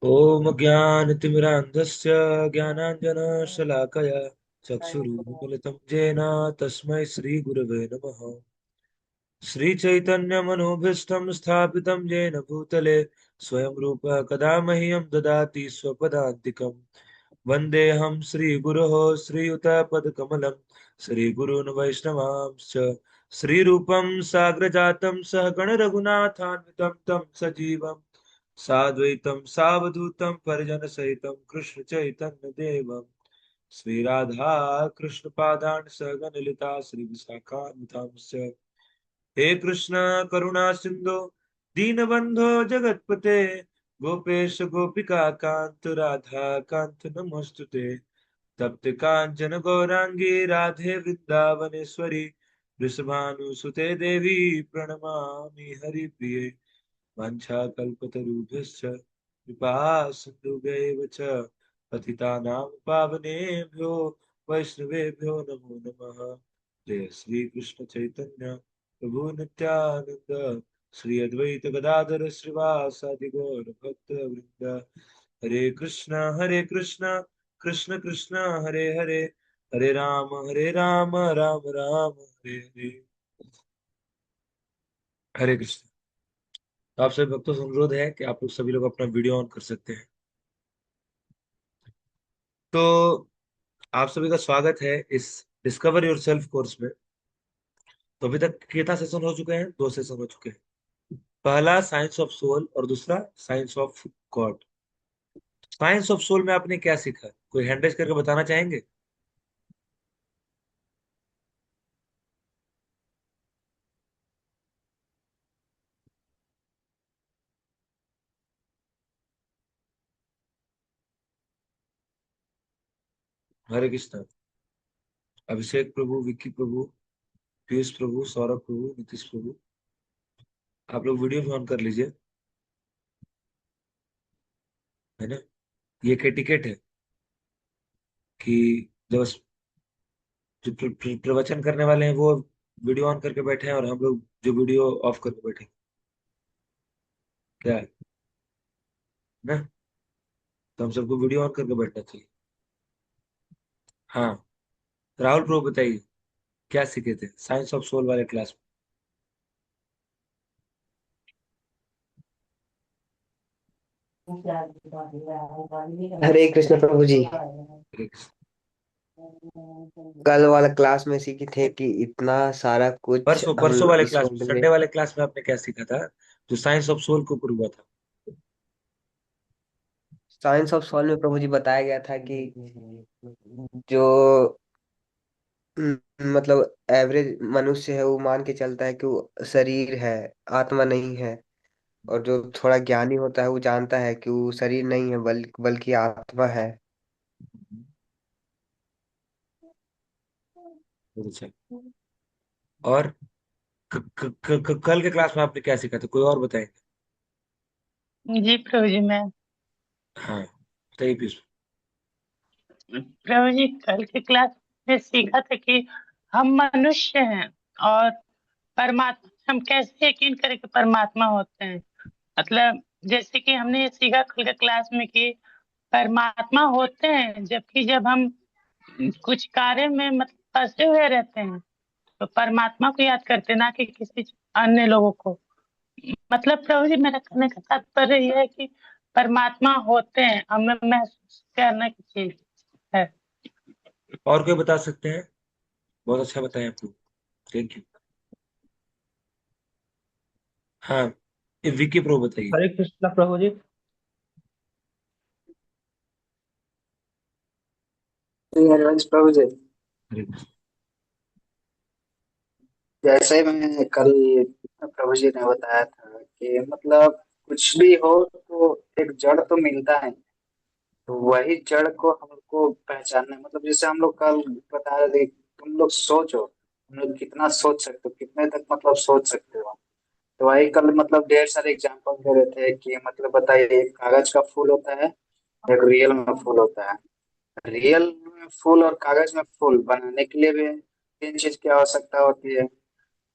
ॐ ज्ञानतिमिरान्धस्य ज्ञानाञ्जनशलाकया चक्षुरुन्मिलितं येन तस्मै श्रीगुरवे नमः। श्रीचैतन्यमनोभीष्टं स्थापितं येन भूतले स्वयं रूपः कदा मह्यं ददाति स्वपदान्तिकम्। वन्देऽहं श्रीगुरोः श्रीयुतपदकमलं श्रीगुरून् वैष्णवांश्च श्रीरूपं साग्रजातं सहगण रघुनाथान्वितं तं सजीवम् साद्वैतं सावधूतं परिजनसहितं कृष्ण चैतन्य देवं श्रीराधा कृष्ण पादान् सहगण ललिता श्री विशाखान्वितांश्च। हे कृष्ण करुणा सिंधु दीनबंधो जगतपते गोपेश गोपिका कांत राधा कांत नमोस्तुते। तप्त कांचन गौरांगी राधे वृंदावनेश्वरी वृषभानुसुते देवी प्रणमामि हरिप्रिये। वाञ्छाकल्पतरुभ्यश्च कृपा सिन्धुभ्यैव च पतितानां पावनेभ्यो वैष्णवेभ्यो नमो नमः। जय श्री कृष्ण चैतन्य प्रभु नित्यानंद श्री अद्वैत गदाधर श्रीवासादि गौर भक्त वृंद। हरे कृष्ण कृष्ण कृष्ण हरे हरे हरे राम राम राम हरे हरे। हरे कृष्ण। तो आप सभी भक्तों से अनुरोध है कि आप लोग सभी लोग अपना वीडियो ऑन कर सकते हैं। तो आप सभी का स्वागत है इस डिस्कवर योर सेल्फ कोर्स में। तो अभी तक कितना सेशन हो चुके हैं? 2 सेशन हो चुके हैं। पहला साइंस ऑफ सोल और दूसरा science of God. Science of soul में आपने क्या सीखा? कोई हैंड रेज करके बताना चाहेंगे? हरे कृष्ण। अभिषेक प्रभु, विक्की प्रभु, पीयूष प्रभु, सौरभ प्रभु, नीतीश प्रभु, आप लोग वीडियो भी ऑन कर लीजिए, है ना। ये क्या टिकट है कि जो प्रवचन करने वाले हैं वो वीडियो ऑन करके बैठे हैं और हम लोग जो वीडियो ऑफ करके बैठे हैं, क्या है ना। तो हम सबको वीडियो ऑन करके बैठना चाहिए। हाँ, राहुल प्रो बताइए, क्या सीखे थे साइंस ऑफ सोल वाले क्लास हरे कृष्ण प्रभु जी। में? कल वाला क्लास में सीखे थे कि इतना सारा कुछ परसों हम परसों वाले इस क्लास में, वर्ल्ड में। संडे वाले क्लास में आपने क्या सीखा था जो साइंस ऑफ सोल के ऊपर हुआ था? साइंस ऑफ सॉल में प्रभु जी बताया गया था कि जो मतलब एवरेज मनुष्य है वो मान के चलता है कि वो शरीर है, आत्मा नहीं है। और जो थोड़ा ज्ञानी होता है वो जानता है कि वो शरीर नहीं है बल्कि आत्मा है। बहुत अच्छा। और कल के क्लास में आपने क्या सीखा था? कोई और बताएंगे? जी प्रभु जी, मैं हाँ बताइए पीयूष। प्रभु जी कल की क्लास में सीखा था कि हम मनुष्य हैं और परमात्मा, हम कैसे यकीन करें कि परमात्मा होते हैं। मतलब जैसे कि हमने ये सीखा कल के क्लास में कि परमात्मा होते हैं, जबकि जब हम कुछ कार्य में मतलब फंसे हुए रहते हैं तो परमात्मा को याद करते, ना कि किसी अन्य लोगों को। मतलब प्रभु जी मेरा कहने का तात्पर्य यह है कि परमात्मा होते हैं, हमें महसूस करने की चीज है। और कोई बता सकते हैं? बहुत अच्छा बताया आपको, थैंक यू। हाँ, ये विकी प्रो बताइए। हरे कृष्णा प्रभु जी। हरिवंश प्रभु जी, हरे कृष्ण। जैसे मैंने कल प्रभु जी ने बताया था कि मतलब कुछ भी हो तो एक जड़ तो मिलता है। तो वही जड़ को हमको पहचानना है। मतलब जैसे हम लोग कल बता रहे थे, तुम लोग सोचो, तुम लोग कितना सोच सकते हो, कितने तक मतलब सोच सकते हो। तो वही कल मतलब ढेर सारे एग्जांपल दे रहे थे कि मतलब बताइए, एक कागज का फूल होता है, एक रियल में फूल होता है। रियल में फूल और कागज में फूल बनाने के लिए भी 3 चीज की आवश्यकता होती है।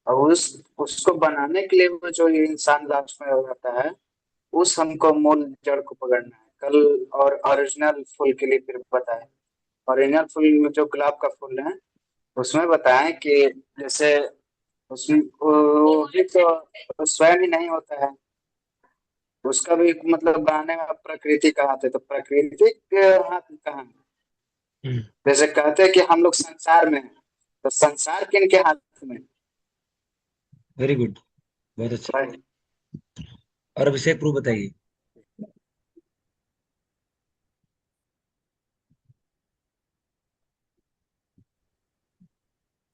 और उसको बनाने के लिए वो जो ये इंसान लास्ट में रहता है, उस हमको मूल जड़ को पकड़ना है कल। और ओरिजिनल फूल के लिए फिर बताएं। ओरिजिनल फूल में जो गुलाब का फूल है उसमें बताएं कि जैसे उसमें वो भी तो स्वयं ही नहीं होता है। उसका भी मतलब बनाने में प्रकृति का हाथ है, तो प्रकृति के हाथ कहाँ है? हम्म। जैसे कहते हैं कि हम लोग संसार में हैं, तो संसार किन के हाथ में है? वेरी गुड, बहुत अच्छा। भाई, और अभिषेक प्रूफ बताइए।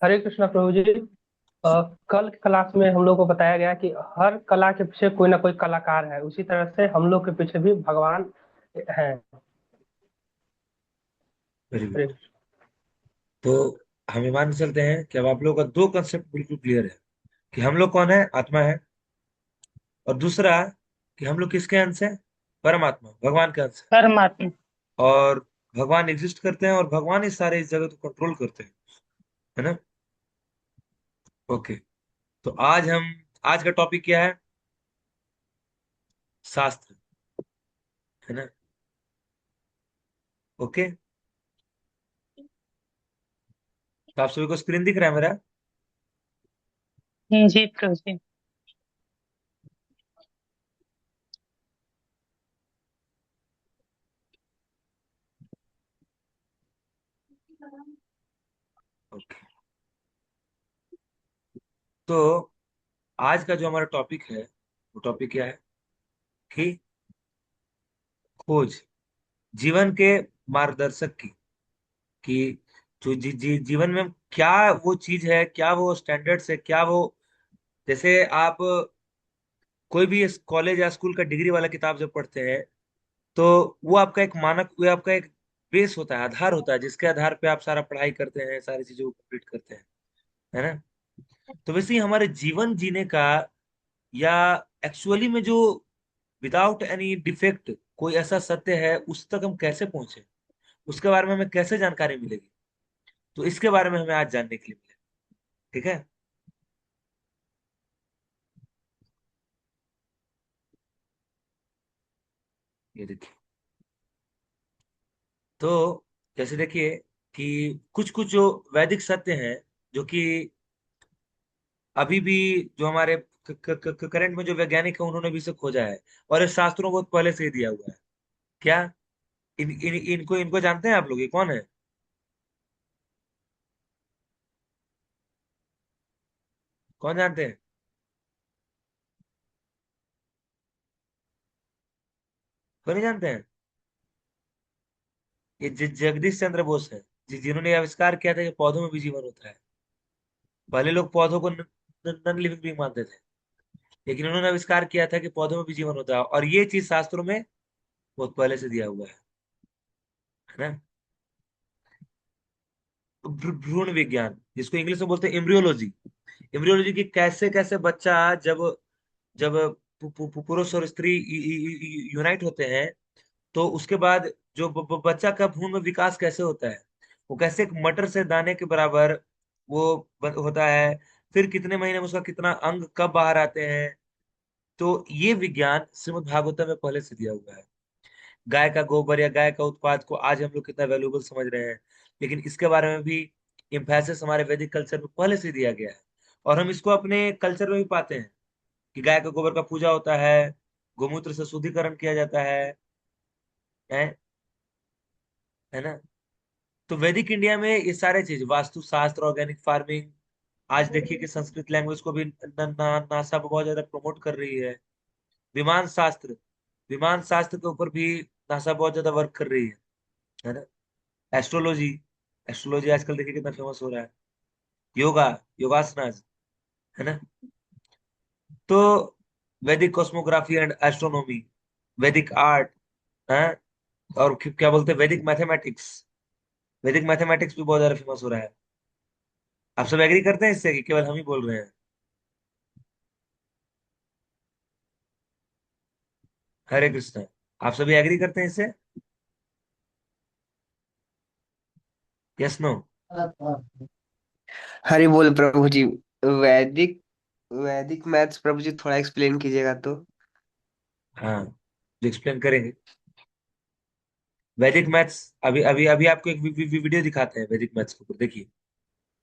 हरे कृष्णा प्रभु जी। कल की क्लास में हम लोग को बताया गया कि हर कला के पीछे कोई ना कोई कलाकार है, उसी तरह से हम लोग के पीछे भी भगवान है। वेरी हरे गुड। कृष्ण। तो हम ये मान के चलते हैं कि अब आप लोगों का दो कंसेप्ट बिल्कुल क्लियर है कि हम लोग कौन है, आत्मा है, और दूसरा कि हम लोग किसके अंश है, परमात्मा भगवान के अंश है। परमात्मा। और भगवान एग्जिस्ट करते हैं और भगवान ही सारे इस जगत को कंट्रोल करते हैं, है ना। ओके। तो आज का टॉपिक क्या है, शास्त्र, है ना। ओके। तो आप सभी को स्क्रीन दिख रहा है मेरा। जी प्रभु जी। ओके। तो आज का जो हमारा टॉपिक है वो टॉपिक क्या है कि खोज, जीवन के मार्गदर्शक की, कि जो जीवन में क्या वो चीज है, क्या वो स्टैंडर्ड्स है, क्या वो, जैसे आप कोई भी कॉलेज या स्कूल का डिग्री वाला किताब जब पढ़ते हैं तो वो आपका एक मानक, वो आपका एक बेस होता है, आधार होता है, जिसके आधार पे आप सारा पढ़ाई करते हैं, सारी चीजों को कंप्लीट करते हैं, है ना। तो वैसे ही हमारे जीवन जीने का, या एक्चुअली में जो विदाउट एनी डिफेक्ट कोई ऐसा सत्य है, उस तक हम कैसे पहुंचे, उसके बारे में हमें कैसे जानकारी मिलेगी, तो इसके बारे में हमें आज जानने के लिए मिले। ठीक है। ये देखिए। तो जैसे देखिए कि कुछ कुछ जो वैदिक सत्य हैं, जो कि अभी भी जो हमारे करंट में जो वैज्ञानिक है उन्होंने भी इसे खोजा है, और इस शास्त्रों को बहुत पहले से ही दिया हुआ है। क्या इनको इनको जानते हैं आप लोग, ये कौन है, कौन जानते हैं, कौन नहीं जानते हैं। ये जगदीश चंद्र बोस है, जिन्होंने ये आविष्कार किया था कि पौधों में भी जीवन होता है। पहले लोग पौधों को नॉन लिविंग बीइंग मानते थे, लेकिन उन्होंने आविष्कार किया था कि पौधों में भी जीवन होता है, और ये चीज शास्त्रों में बहुत पहले से दिया हुआ है ना। भ्रूण विज्ञान, जिसको इंग्लिश में बोलते हैं एम्ब्रियोलॉजी। एम्ब्रियोलॉजी की कैसे कैसे बच्चा, जब जब पुरुष और स्त्री यूनाइट होते हैं, तो उसके बाद जो बच्चा का भ्रूण में विकास कैसे होता है, वो कैसे एक मटर से दाने के बराबर वो होता है, फिर कितने महीने में उसका कितना अंग कब बाहर आते हैं। तो ये विज्ञान श्रीमद् भागवतम में पहले से दिया हुआ है। गाय का गोबर या गाय का उत्पाद को आज हम लोग कितना वैल्यूएबल समझ रहे हैं, लेकिन इसके बारे में भी इम्फेसिस हमारे वैदिक कल्चर में पहले से दिया गया है। और हम इसको अपने कल्चर में भी पाते हैं कि गाय के गोबर का पूजा होता है, गोमूत्र से शुद्धिकरण किया जाता है है ना। तो वैदिक इंडिया में ये सारे चीज, वास्तु शास्त्र, ऑर्गेनिक फार्मिंग, आज देखिए कि संस्कृत लैंग्वेज को भी नासा बहुत ज्यादा प्रमोट कर रही है। विमान शास्त्र, विमान शास्त्र के ऊपर भी नासा बहुत ज्यादा वर्क कर रही है ना। एस्ट्रोलॉजी, एस्ट्रोलॉजी आजकल देखिए कितना फेमस हो रहा है। योगा, योगासनास, है ना। तो वैदिक कॉस्मोग्राफी एंड एस्ट्रोनॉमी, वैदिक आर्ट, है, और क्या बोलते हैं वैदिक मैथमेटिक्स, वैदिक मैथमेटिक्स भी बहुत ज्यादा फेमस हो रहा है। आप सब एग्री करते हैं इससे कि केवल हम ही बोल रहे हैं। हरे कृष्ण। आप सभी एग्री करते हैं इससे, यस नो। हरि बोल प्रभु जी। वैदिक वैदिक मैथ्स प्रभु जी थोड़ा एक्सप्लेन कीजिएगा तो। हाँ, जो एक्सप्लेन करेंगे। वैदिक मैथ्स, अभी अभी अभी आपको एक वीडियो दिखाते हैं वैदिक मैथ्स के ऊपर, देखिए।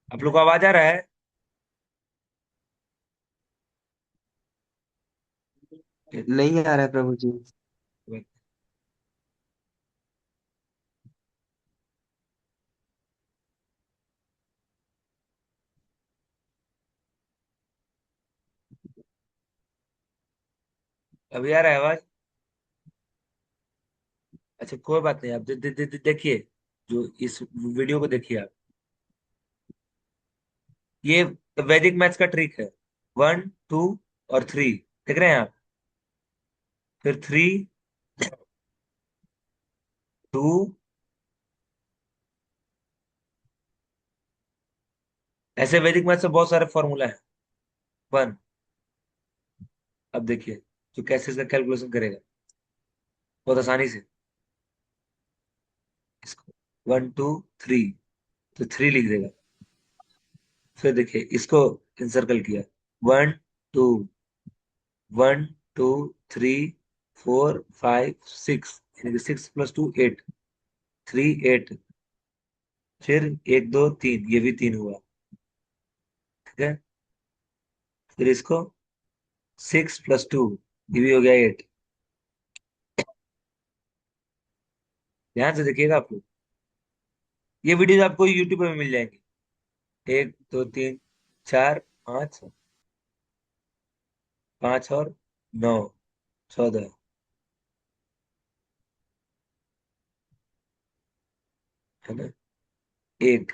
आप लोग को आवाज आ रहा है? नहीं आ रहा है प्रभु जी। अभी आ रहा है आवाज? अच्छा, कोई बात नहीं, आप देखिए, जो इस वीडियो को देखिए आप। ये वैदिक मैथ्स का ट्रिक है। 1 2 और 3, देख रहे हैं आप? फिर 3 2, ऐसे वैदिक मैथ्स में बहुत सारे फॉर्मूला है। 1, अब देखिए, जो कैसे इसका कैलकुलेशन करेगा बहुत आसानी से। इसको 1 2 3, तो 3 लिख देगा। फिर देखिए इसको इंसर्कल किया, 1 2 1 2 3 4 5 6, यानी कि 6 + 2 8, 3 8। फिर 1 2 3, ये भी 3 हुआ, ठीक है। फिर इसको 6 + 2, ये भी हो गया 8। ध्यान से देखिएगा आप लोग, ये वीडियो आपको यूट्यूब पे मिल जाएंगे। 1 2 3 4 5, 5 और 9 14, है ना। एक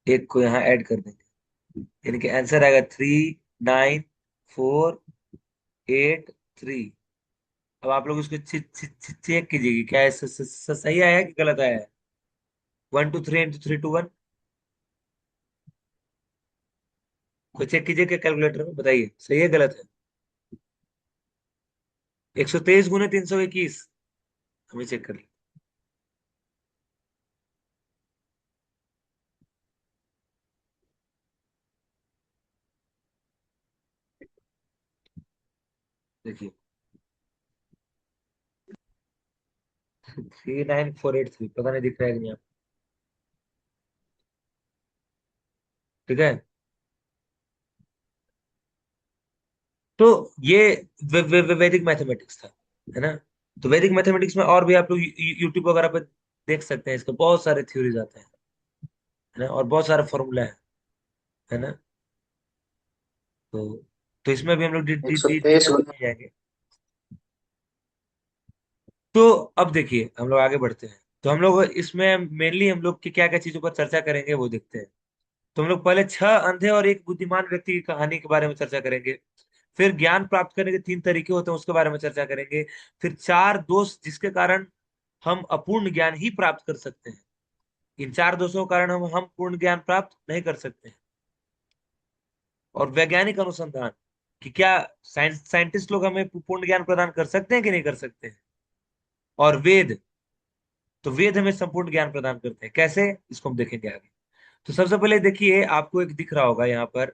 एक को यहाँ ऐड कर देंगे, यानी कि आंसर आएगा 3 9 4 8 3। अब आप लोग इसको चेक कीजिए कि क्या है, सही आया है कि गलत आया है। 1 2 3 × 3 2 1, कोई चेक कीजिए क्या कैलकुलेटर में, बताइए सही है गलत है। 123 × 321, हमें चेक कर लिया। देखिए 39483, पता नहीं दिख रहा है कि नहीं आप, ठीक है। तो ये वैदिक मैथमेटिक्स था, है ना। तो वैदिक मैथमेटिक्स में और भी आप लोग यूट्यूब वगैरह पे देख सकते हैं, इसके बहुत सारे थ्योरीज आते हैं, है ना, और बहुत सारे फॉर्मूला है ना। तो तो इसमें भी हम लोग एक सौ तेईस डिटेल में नहीं जाएंगे। तो अब देखिए हम लोग आगे बढ़ते हैं। तो हम लोग इसमें मेनली हम लोग की क्या क्या चीजों पर चर्चा करेंगे वो देखते हैं। तो हम लोग पहले 6 अंधे और एक बुद्धिमान व्यक्ति की कहानी के बारे में चर्चा करेंगे। फिर ज्ञान प्राप्त करने के 3 तरीके होते हैं, उसके बारे में चर्चा करेंगे। फिर 4 दोष जिसके कारण हम अपूर्ण ज्ञान ही प्राप्त कर सकते हैं। इन 4 दोषों के कारण हम पूर्ण ज्ञान प्राप्त नहीं कर सकते हैं। और वैज्ञानिक अनुसंधान, कि क्या साइंटिस्ट लोग हमें पूर्ण ज्ञान प्रदान कर सकते हैं कि नहीं कर सकते हैं। और वेद, तो वेद हमें संपूर्ण ज्ञान प्रदान करते हैं, कैसे, इसको हम देखेंगे आगे। तो सबसे पहले देखिए, आपको एक दिख रहा होगा यहाँ पर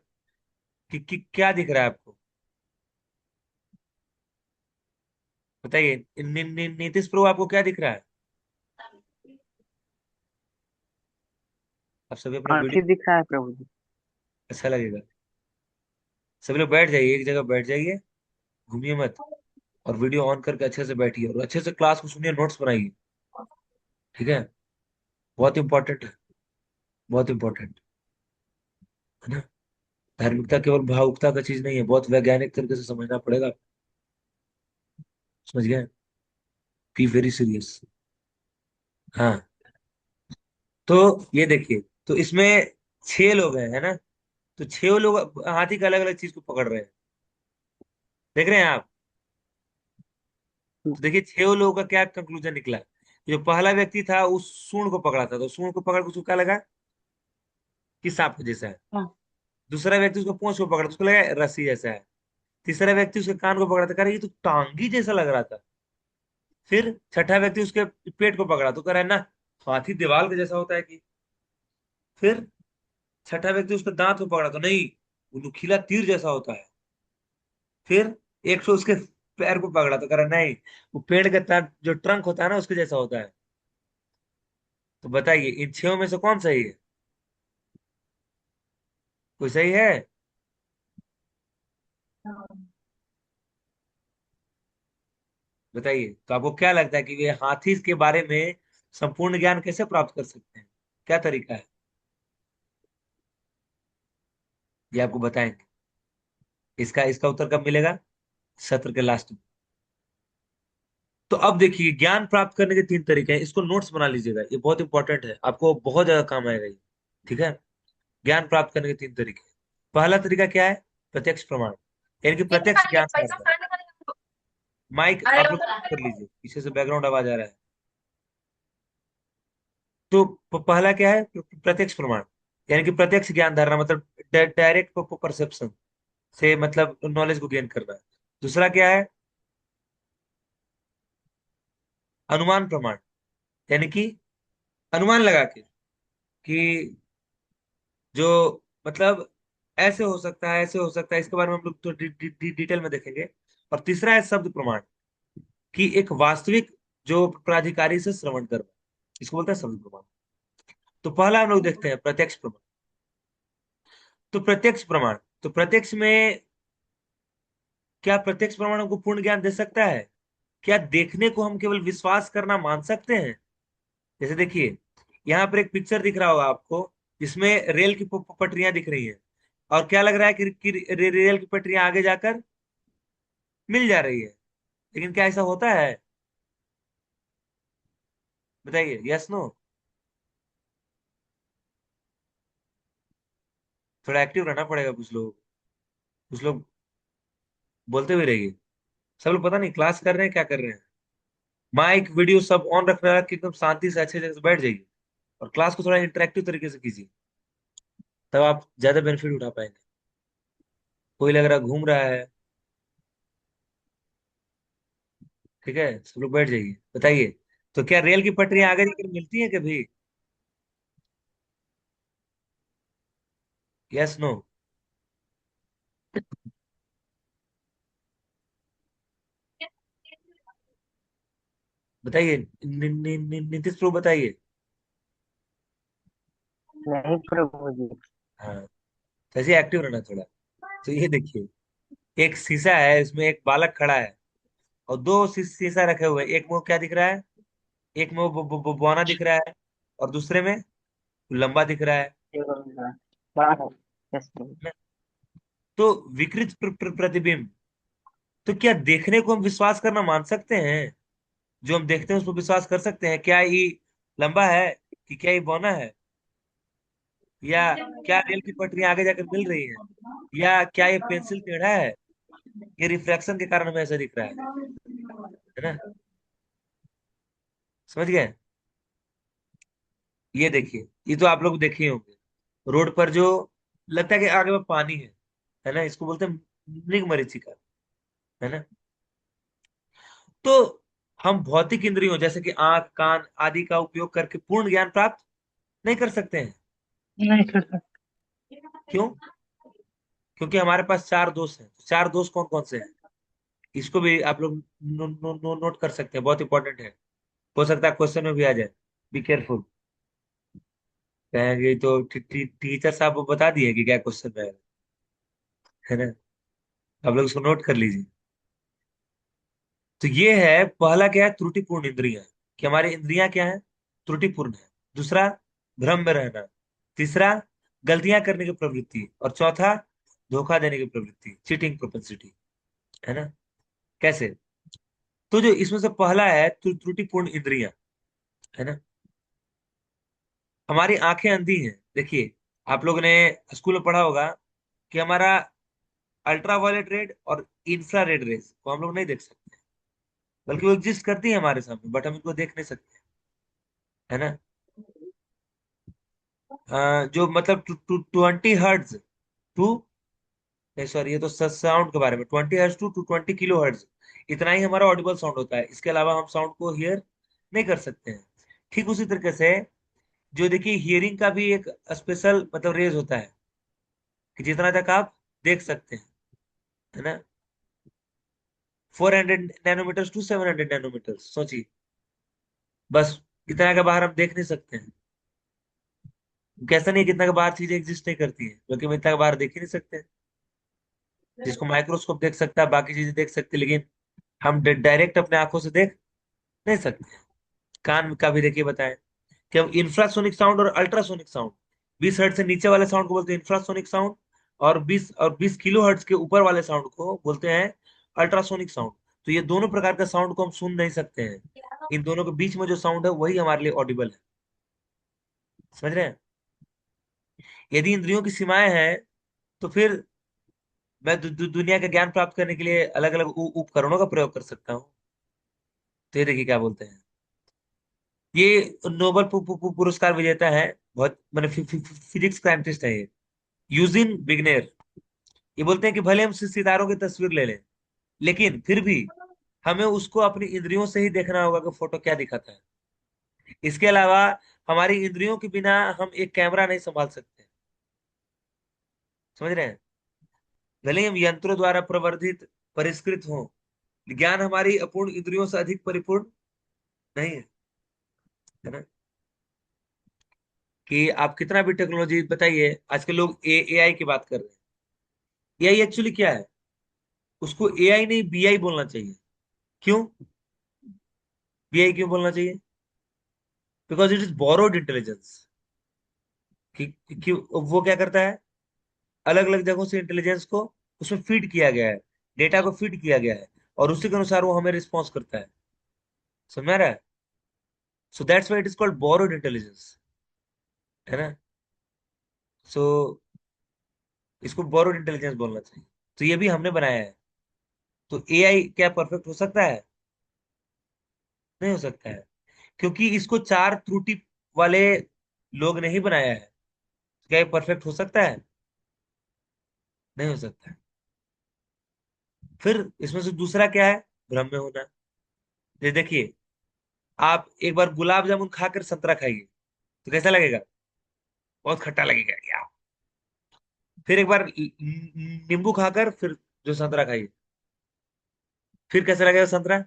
कि क्या दिख रहा है आपको, बताइए। नीतीश प्रभु, आपको क्या दिख रहा है? आप सभी अपना आंखें वीडियो, दिख रहा है प्रभु जी। अच्छा लगेगा। सभी लोग बैठ जाइए, एक जगह बैठ जाइए, घूमिए मत, और वीडियो ऑन करके अच्छे से बैठिए और अच्छे से क्लास को सुनिए, नोट्स बनाइए, ठीक है। बहुत इंपॉर्टेंट है, बहुत इंपॉर्टेंट, है ना। धार्मिकता केवल भावुकता का चीज नहीं है, बहुत वैज्ञानिक तरीके से समझना पड़ेगा, समझ गए? Be very serious. हाँ, तो ये देखिए, तो इसमें 6 लोग हैं, है ना। तो 6 लोग हाथी का अलग अलग चीज को पकड़ रहे हैं, देख रहे हैं आप? तो देखिए 6 लोगों का क्या कंक्लूजन निकला। जो पहला व्यक्ति था उस सूंड को पकड़ा था, तो सूंड को पकड़ के उसको क्या लगा कि सांप जैसा है। हाँ। दूसरा व्यक्ति उसको पूंछ को पकड़ा तो उसको लगा रस्सी जैसा है। तीसरा व्यक्ति उसके कान को पकड़ा तो कह रहा ये तो टांगी जैसा लग रहा था। फिर छठा व्यक्ति उसके पेट को पकड़ा तो कह रहा है ना, हाथी दीवार के जैसा होता है कि। फिर छठा व्यक्ति उसके दांत को पकड़ा तो नहीं, वो नुकीला तीर जैसा होता है। फिर एक तो उसके पैर को पकड़ा तो कह रहा नहीं, वो पेड़ का जो ट्रंक होता है ना उसके जैसा होता है। तो बताइए इन छह में से कौन सही है? कोई सही है? बताइए, तो आपको क्या लगता है कि वे हाथी के बारे में संपूर्ण ज्ञान कैसे प्राप्त कर सकते हैं? क्या तरीका है? ये आपको बताएंगे। इसका इसका उत्तर कब मिलेगा? सत्र के लास्ट में। तो अब देखिए, ज्ञान प्राप्त करने के तीन तरीके हैं, इसको नोट्स बना लीजिएगा, ये बहुत इंपॉर्टेंट है, आपको बहुत ज्यादा काम आएगा ये। ठीक है? ज्ञान प्राप्त करने के तीन तरीके। पहला तरीका क्या है? प्रत्यक्ष प्रमाण, यानी कि प्रत्यक्ष ज्ञान प्राप्त। माइक आप लोग कर लीजिए, पीछे से बैकग्राउंड आवाज आ रहा है। तो पहला क्या है? प्रत्यक्ष प्रमाण, यानी कि प्रत्यक्ष ज्ञान धारणा, मतलब डायरेक्ट परसेप्शन से मतलब नॉलेज को गेन करना है। दूसरा क्या है? अनुमान प्रमाण, यानी कि अनुमान लगा के कि जो मतलब ऐसे हो सकता है, ऐसे हो सकता है, इसके बारे में हम लोग तो डिटेल में देखेंगे। और तीसरा है शब्द प्रमाण, कि एक वास्तविक जो प्राधिकारी से श्रवण करना, इसको बोलते हैं शब्द प्रमाण। तो पहला हम लोग देखते हैं प्रत्यक्ष प्रमाण। तो प्रत्यक्ष प्रमाण, तो प्रत्यक्ष में क्या प्रत्यक्ष प्रमाण हमको पूर्ण ज्ञान दे सकता है? क्या देखने को हम केवल विश्वास करना मान सकते हैं? जैसे देखिए, यहाँ पर एक पिक्चर दिख रहा होगा आपको, जिसमें रेल की पटरियां दिख रही हैं, और क्या लग रहा है कि रेल की पटरियां आगे जाकर मिल जा रही है। लेकिन क्या ऐसा होता है? बताइए, यस नो। थोड़ा एक्टिव रहना पड़ेगा कुछ लोग, कुछ लोग बोलते भी रहिए। सब लोग पता नहीं क्लास कर रहे हैं क्या कर रहे हैं। माइक वीडियो सब ऑन रख रहा है कि एकदम शांति से अच्छे जगह से बैठ जाइए, और क्लास को थोड़ा इंटरेक्टिव तरीके से कीजिए, तब आप ज्यादा बेनिफिट उठा पाएंगे। कोई लग रहा घूम रहा है। ठीक है, सब लोग बैठ जाइए। बताइए, तो क्या रेल की पटरियां आगे जाकर मिलती हैं कभी? Yes no. बताइए, नीतीश प्रभु बताइए। नहीं प्रभु जी। हाँ, तो ऐसे एक्टिव रहना थोड़ा। तो ये देखिए, एक शीशा है, इसमें एक बालक खड़ा है, और दो शीशा रखे हुए हैं। एक में वो क्या दिख रहा है? एक में वो बौना दिख रहा है, और दूसरे में लंबा दिख रहा है। बड़ा है। यस प्रभु। ना? तो विकृत प्रतिबिंब, तो क्या देखने को हम विश्वास करना मान सकते हैं? जो हम देखते हैं उस पर विश्वास कर सकते हैं? क्या ये लंबा है, कि क्या ये बौना है, या क्या रेल की पटरियां आगे जाकर मिल रही है, या क्या ये पेंसिल टेढ़ा है, ये रिफ्रैक्शन के कारण हमें ऐसा दिख रहा है ना? समझ गए? ये देखिए, ये तो आप लोग देखे ही होंगे, रोड पर जो लगता है कि आगे में पानी है ना, इसको बोलते हैं मृग मरीचिका, है ना? तो हम भौतिक इंद्रियों जैसे कि आंख, कान आदि का उपयोग करके पूर्ण ज्ञान प्राप्त नहीं कर सकते हैं। नहीं कर सकते। क्यों? क्योंकि हमारे पास चार दोस्त हैं। चार दोस्त कौन कौन से हैं? इसको भी आप लोग नोट कर सकते हैं, बहुत इंपॉर्टेंट है। हो सकता है क्वेश्चन में भी आ जाए। Be careful. कहेंगे तो टीचर साहब वो बता दिए कि क्या क्वेश्चन में है ना? आप लोग इसको नोट कर लीजिए। तो ये है पहला, क्या है? त्रुटिपूर्ण इंद्रियां, कि हमारी इंद्रियां क्या है? त्रुटिपूर्ण है। दूसरा, भ्रम में रहना। तीसरा, गलतियां करने की प्रवृत्ति। और चौथा, धोखा देने की प्रवृत्ति, चीटिंग प्रोपेंसिटी, है ना? कैसे? तो जो इसमें से पहला है त्रुटिपूर्ण इंद्रियां, है ना, हमारी आंखें अंधी हैं। देखिए, आप लोगों ने स्कूल में पढ़ा होगा कि हमारा अल्ट्रा वायलेट रेड और इंफ्रा रेड रेस को हम लोग नहीं देख सकते, बल्कि वो एग्जिस्ट करती है हमारे सामने, बट हम इनको देख नहीं सकते, है ना? जो मतलब 20 हर्ट्ज टू, सॉरी ये तो साउंड के बारे में, 20 हर्ट्ज टू 20 किलो हर्ट्ज, इतना ही हमारा ऑडिबल साउंड होता है। इसके अलावा हम साउंड को हियर नहीं कर सकते हैं। ठीक उसी तरीके से, जो देखिए हियरिंग का भी एक स्पेशल मतलब रेज होता है, कि जितना तक आप देख सकते हैं, है ना? 400 नैनोमीटर टू 700 नैनोमीटर, सोचिए। बस इतना के बाहर हम देख नहीं सकते हैं। कैसा नहीं है, कितना के बाहर चीजें एग्जिस्ट नहीं करती है, क्योंकि हम इतना के बाहर देख ही नहीं सकते हैं। जिसको माइक्रोस्कोप देख सकता है, बाकी चीजें देख सकते हैं, लेकिन हम डायरेक्ट अपने आंखों से देख नहीं सकते। कान का भी देखिए बताएं कि हम इंफ्रासोनिक साउंड और अल्ट्रासोनिक साउंड, 20 हर्ट्ज से नीचे वाले साउंड को बोलते हैं इंफ्रासोनिक साउंड, और 20 किलो हर्ट्ज के ऊपर वाले साउंड को बोलते हैं अल्ट्रासोनिक साउंड। तो ये दोनों प्रकार का साउंड को हम सुन नहीं सकते हैं। इन दोनों के बीच में जो साउंड है वही हमारे लिए ऑडिबल है। समझ रहे हैं? यदि इंद्रियों की सीमाएं हैं, तो फिर मैं दुनिया का ज्ञान प्राप्त करने के लिए अलग अलग उपकरणों का प्रयोग कर सकता हूँ। तो ये देखिए क्या बोलते हैं, ये नोबेल पुरस्कार विजेता है, बहुत मैंने फिजिक्स साइंटिस्ट है ये, यूजिन विग्नेर। ये बोलते हैं कि भले हम सितारों की तस्वीर ले लें, लेकिन फिर भी हमें उसको अपनी इंद्रियों से ही देखना होगा कि फोटो क्या दिखाता है। इसके अलावा हमारी इंद्रियों के बिना हम एक कैमरा नहीं संभाल सकते। समझ रहे हैं? भले ही हम यंत्रों द्वारा प्रवर्धित, परिष्कृत हो, ज्ञान हमारी अपूर्ण इंद्रियों से अधिक परिपूर्ण नहीं है। है ना? कि आप कितना भी टेक्नोलॉजी बताइए, आजकल लोग एआई की बात कर रहे हैं। एआई एक्चुअली क्या है? उसको एआई नहीं बीआई बोलना चाहिए। क्यों बीआई क्यों बोलना चाहिए? Because it is borrowed intelligence. कि, कि वो क्या करता है, अलग अलग जगहों से इंटेलिजेंस को उसमें फीड किया गया है, डेटा को फीड किया गया है, और उसी के अनुसार वो हमें रिस्पॉन्स करता है। समझ में आ रहा है? So that's why it is called borrowed intelligence. है ना? सो इसको बोरोड इंटेलिजेंस बोलना चाहिए। तो ये भी हमने बनाया है। तो एआई क्या परफेक्ट हो सकता है? नहीं हो सकता है, क्योंकि इसको चार त्रुटि वाले लोग ने ही बनाया है। क्या ये परफेक्ट हो सकता है? नहीं हो सकता है। फिर इसमें से दूसरा क्या है? भ्रम में होना। ये देखिए, आप एक बार गुलाब जामुन खाकर संतरा खाइए, तो कैसा लगेगा? बहुत खट्टा लगेगा क्या? फिर एक बार नींबू खाकर फिर जो संतरा खाइए, फिर कैसा लगेगा संतरा?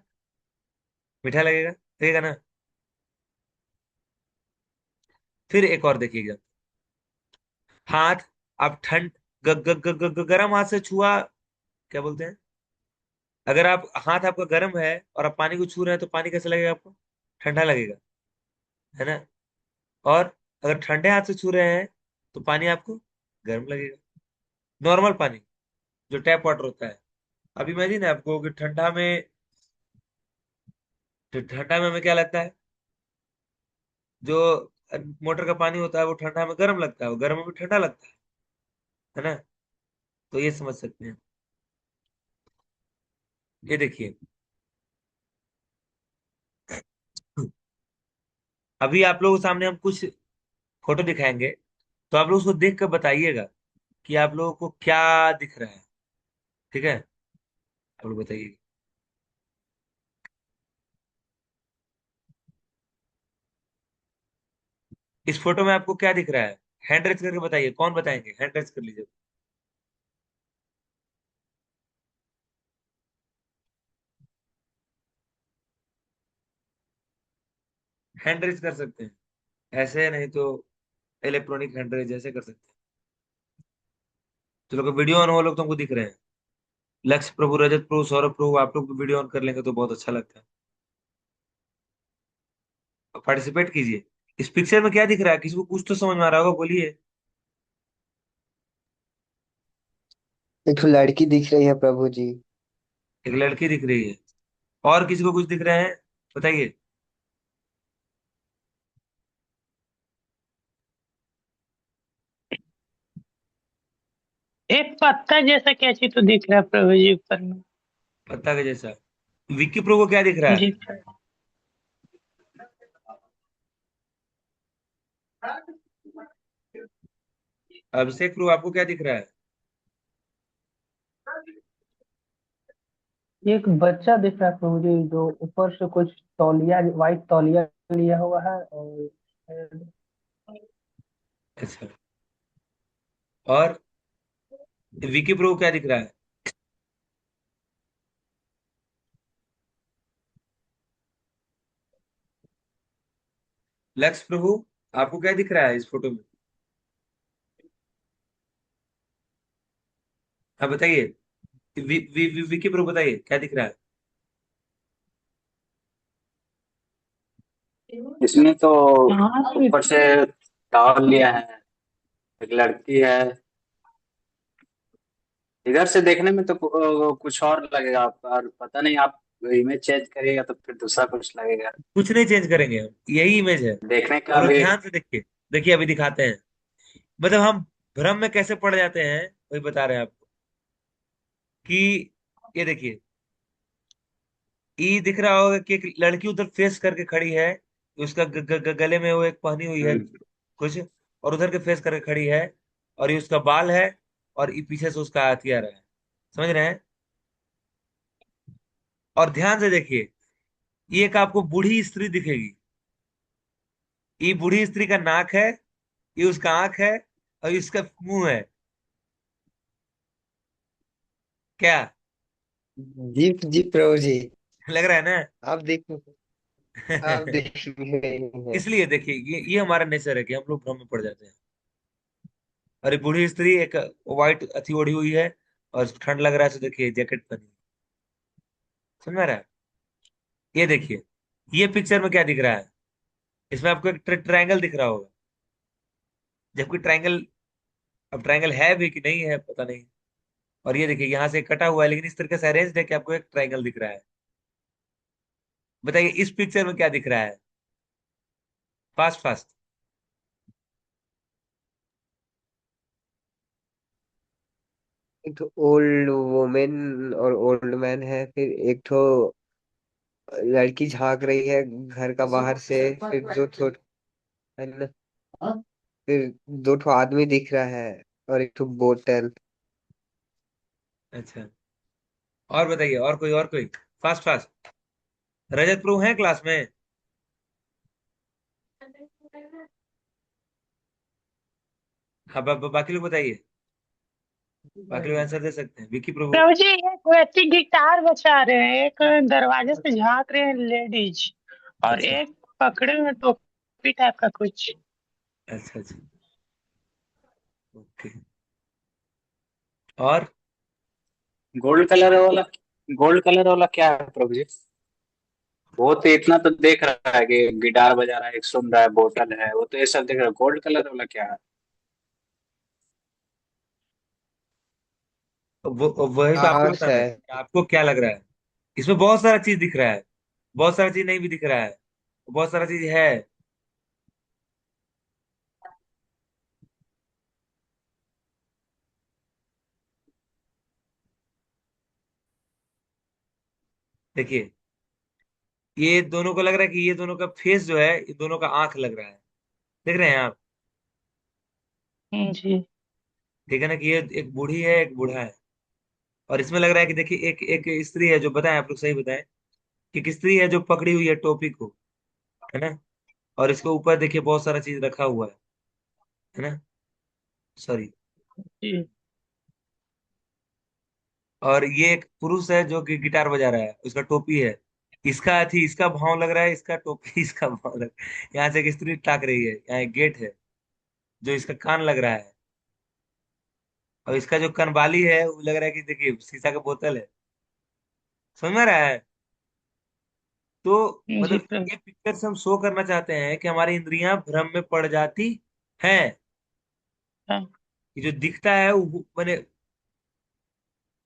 मीठा लगेगा, लगेगा ना? फिर एक और देखिएगा, हाथ, आप ठंड गरम हाथ से छुआ, क्या बोलते हैं, अगर आप हाथ आपका गर्म है और आप पानी को छू रहे हैं, तो पानी कैसा लगेगा आपको? ठंडा लगेगा। है ना? और अगर ठंडे हाथ से छू रहे हैं, तो पानी आपको गर्म लगेगा। नॉर्मल पानी, जो टैप वाटर होता है। अभी इमेजिन है आपको कि ठंडा में हमें क्या लगता है, जो मोटर का पानी होता है वो ठंडा में गर्म लगता है, वो गर्म में भी ठंडा लगता है ना? तो ये समझ सकते हैं। ये देखिए, अभी आप लोगों के सामने हम कुछ फोटो दिखाएंगे, तो आप लोग उसको देख कर बताइएगा कि आप लोगों को क्या दिख रहा है। ठीक है? आप लोग बताइए। इस फोटो में आपको क्या दिख रहा है? हैंड रेज करके बताइए, कौन बताएंगे? हैंड रेज कर लीजिए। हैंड रेज कर सकते हैं, ऐसे नहीं तो इलेक्ट्रॉनिक हैंड रेज ऐसे कर सकते हैं। जो लोग वीडियो ऑन, वो लोग तुमको दिख रहे हैं, लक्ष्य प्रभु, रजत प्रभु, सौरभ प्रभु, आप लोग भी वीडियो ऑन कर लेंगे तो बहुत अच्छा लगता है। पार्टिसिपेट कीजिए। इस पिक्चर में क्या दिख रहा है? किसी को कुछ तो समझ में आ रहा होगा, बोलिए। एक तो लड़की दिख रही है प्रभु जी। एक लड़की दिख रही है, और किसी को कुछ दिख रहा है? बताइए। एक पत्ता जैसा क्या चीज तो दिख रहा है प्रभु जी ऊपर में। पत्ता के जैसा। विक्की प्रो को क्या दिख रहा है? जी। अभिषेक प्रो, आपको क्या दिख रहा है? एक बच्चा दिख रहा है प्रभु जी, जो ऊपर से कुछ तौलिया, व्हाइट तौलिया लिया हुआ है, और अच्छा, और विक्की प्रो को क्या दिख रहा है? लक्ष्य प्रभु, आपको क्या दिख रहा है इस फोटो में? हाँ बताइए। विकी प्रभु बताइए क्या दिख रहा है? इसमें तो हाँ ऊपर से टॉवल लिया है, एक लड़की है। इधर से देखने में तो कुछ और लगेगा आपका, और पता नहीं आप इमेज चेंज करिएगा तो फिर दूसरा कुछ लगेगा। कुछ नहीं चेंज करेंगे हम, यही इमेज है। देखने का और भी। ध्यान से देखिए, देखिए अभी दिखाते हैं। मतलब हम भ्रम में कैसे पड़ जाते हैं, वही बता रहे हैं आपको कि ये देखिए, ई दिख रहा होगा कि एक लड़की उधर फेस करके खड़ी है। उसका गले में वो एक पहनी हुई है हम्म। कुछ, और उधर के फेस करके खड़ी है। और ये उसका बाल है, और ये पीछे से उसका हथियार है। समझ रहे हैं? और ध्यान से देखिए, ये एक आपको बूढ़ी स्त्री दिखेगी। ये बूढ़ी स्त्री का नाक है, ये उसका आंख है, और इसका मुंह है। क्या जी जी प्रभु जी। लग रहा है ना? आप देख आप देख रहे हैं। इसलिए देखिए, ये हमारा नेचर है कि हम लोग भ्रम में पड़ जाते हैं। और ये बूढ़ी स्त्री एक व्हाइट अथी ओढ़ी हुई है, और इसको ठंड लग रहा है, तो देखिए जैकेट पहनी है। समझ में आ रहा है? ये देखिए, ये पिक्चर में क्या दिख रहा है? इसमें आपको एक ट्रायंगल दिख रहा होगा, जबकि ट्रायंगल, अब ट्रायंगल है भी कि नहीं है पता नहीं। और ये देखिए, यहाँ से कटा हुआ है, लेकिन इस तरीके से अरेंज है कि आपको एक ट्रायंगल दिख रहा है। बताइए इस पिक्चर में क्या दिख रहा है? Fast fast. एक तो ओल्ड वुमेन और ओल्ड मैन है, फिर एक तो लड़की झांक रही है घर का बाहर से, फिर दो ठो है ना, फिर दो ठो आदमी दिख रहा है और एक ठो बोतल। अच्छा, और बताइए, और कोई फास्ट फास्ट। रजत प्रो है क्लास में? हाँ, बाकी लोग बताइए। बाकी लोग आंसर दे सकते हैं। विकी प्रभु। प्रभु जी, एक व्यक्ति गिटार बजा रहे हैं, एक दरवाजे से झांक रहे हैं लेडीज, और अच्छा एक पकड़े हुए टोपी टाइप का कुछ। अच्छा अच्छा। ओके। और गोल्ड कलर वाला, गोल्ड कलर वाला क्या है प्रभु जी? वो तो इतना तो देख रहा है कि गिटार बजा रहा है, एक सुन रहा है, बोतल है, वो तो ये सब देख रहा है। गोल्ड कलर वाला क्या है? वही तो आपको आर्ट्स बताना है। है कि आपको क्या लग रहा है। इसमें बहुत सारा चीज दिख रहा है, बहुत सारा चीज नहीं भी दिख रहा है, बहुत सारा चीज है। देखिए, ये दोनों को लग रहा है कि ये दोनों का फेस जो है, ये दोनों का आंख लग रहा है। देख रहे हैं आप? जी। ठीक है ना, कि ये एक बूढ़ी है, एक बूढ़ा है। और इसमें लग रहा है कि देखिए, एक एक स्त्री है, जो बताएं आप लोग सही बताएं, कि एक स्त्री है जो पकड़ी हुई है टोपी को, है ना? और इसके ऊपर देखिए बहुत सारा चीज रखा हुआ है ना? सॉरी। जी। और ये एक पुरुष है जो कि गिटार बजा रहा है, उसका टोपी है। इसका थी, इसका भाव लग रहा है, इसका टोपी इसका भाव लग रहा है। यहाँ से एक स्त्री ताक रही है, यहाँ एक गेट है जो इसका कान लग रहा है। और इसका जो कनबाली है, वो लग रहा है कि देखिए शीशा का बोतल है। समझ में आ रहा है? तो जी मतलब प्रभु। ये पिक्चर से हम शो करना चाहते हैं कि हमारी इंद्रियां भ्रम में पड़ जाती हैं। हाँ। कि जो दिखता है वो मैंने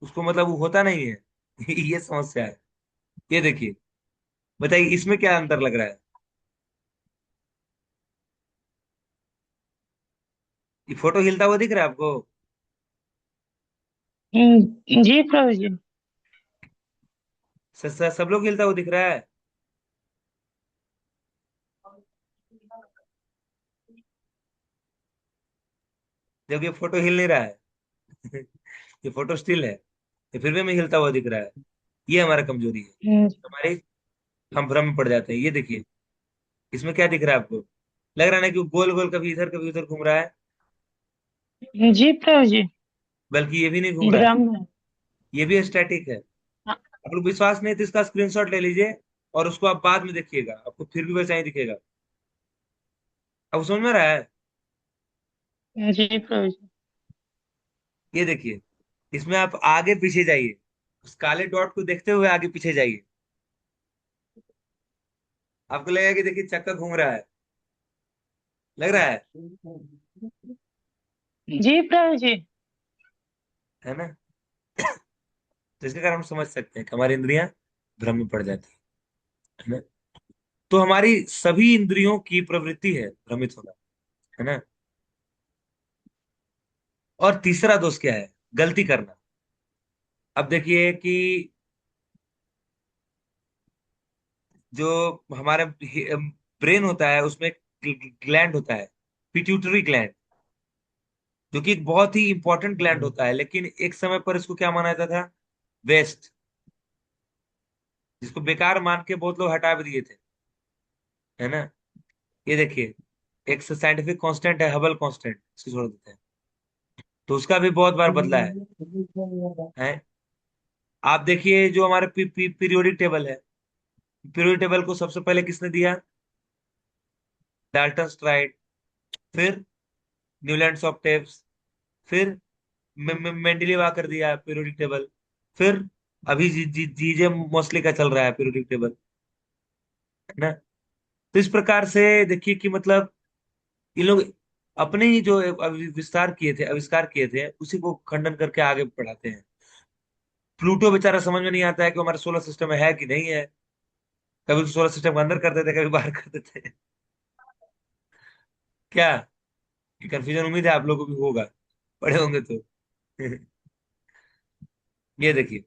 उसको मतलब वो होता नहीं है। ये समस्या है। ये देखिए, बताइए इसमें क्या अंतर लग रहा है? ये फोटो हिलता हुआ दिख रहा है आपको? जी प्रभु जी। सब लोग हिलता हुआ दिख रहा है? जबकि ये फोटो हिल नहीं रहा है। ये फोटो स्टिल है, ये फिर भी हमें हिलता हुआ दिख रहा है। ये हमारा कमजोरी है, हमारी, हम भ्रम में पड़ जाते हैं। ये देखिए, इसमें क्या दिख रहा है आपको? लग रहा है ना कि वो गोल गोल कभी इधर घूम रहा है? जी प्रभु जी। बल्कि ये भी नहीं घूम रहा है, ड्रम है। ये भी स्टैटिक है। हाँ। आप लोग विश्वास नहीं है तो इसका स्क्रीनशॉट ले लीजिए, और उसको आप बाद में देखिएगा, आपको फिर भी वैसा ही दिखेगा। अब समझ में रहा है? जी प्रभु जी। ये देखिए, इसमें आप आगे पीछे जाइए, उस काले डॉट को देखते हुए आगे पीछे जाइए, आपको लगेगा कि देखिए चक्का घूम रहा है, लग रहा जी प्रभु जी। है ना? तो इसके कारण हम समझ सकते हैं कि हमारी इंद्रियां भ्रम में पड़ जाती है ना? तो हमारी सभी इंद्रियों की प्रवृत्ति है भ्रमित होना, है ना? और तीसरा दोष क्या है? गलती करना। अब देखिए कि जो हमारा ब्रेन होता है उसमें ग्लैंड होता है, पिट्यूटरी ग्लैंड, जो कि एक बहुत ही इंपॉर्टेंट ग्लैंड होता है, लेकिन एक समय पर इसको क्या माना जाता था? वेस्ट, जिसको बेकार मान के बहुत लोग हटा भी दिए थे, है ना? ये देखिए, एक साइंटिफिक कांस्टेंट है हबल कांस्टेंट, इसको छोड़ देते हैं, तो उसका भी बहुत बार बदला है। आप देखिए जो हमारे पीरियोडिक टेबल है, पीरियोडिक टेबल को सबसे पहले किसने दिया? डाल्टन स्ट्राइट, फिर न्यूलैंड ऑक्टेव्स, फिर मेंडलीव आकर दिया पीरियोडिक टेबल, फिर अभी जीजे मोस्टली का चल रहा है पीरियोडिक टेबल, है ना? तो इस प्रकार से देखिए कि मतलब ये लोग अपने ही जो आविष्कार किए थे उसी को खंडन करके आगे बढ़ाते हैं। प्लूटो बेचारा समझ में नहीं आता है कि हमारे सोलर सिस्टम में है कि नहीं है, कभी सोलर सिस्टम के अंदर कर देते, कभी बाहर कर देते। क्या ये कंफ्यूजन? उम्मीद है आप लोगों को भी होगा, पढ़े होंगे तो। ये देखिए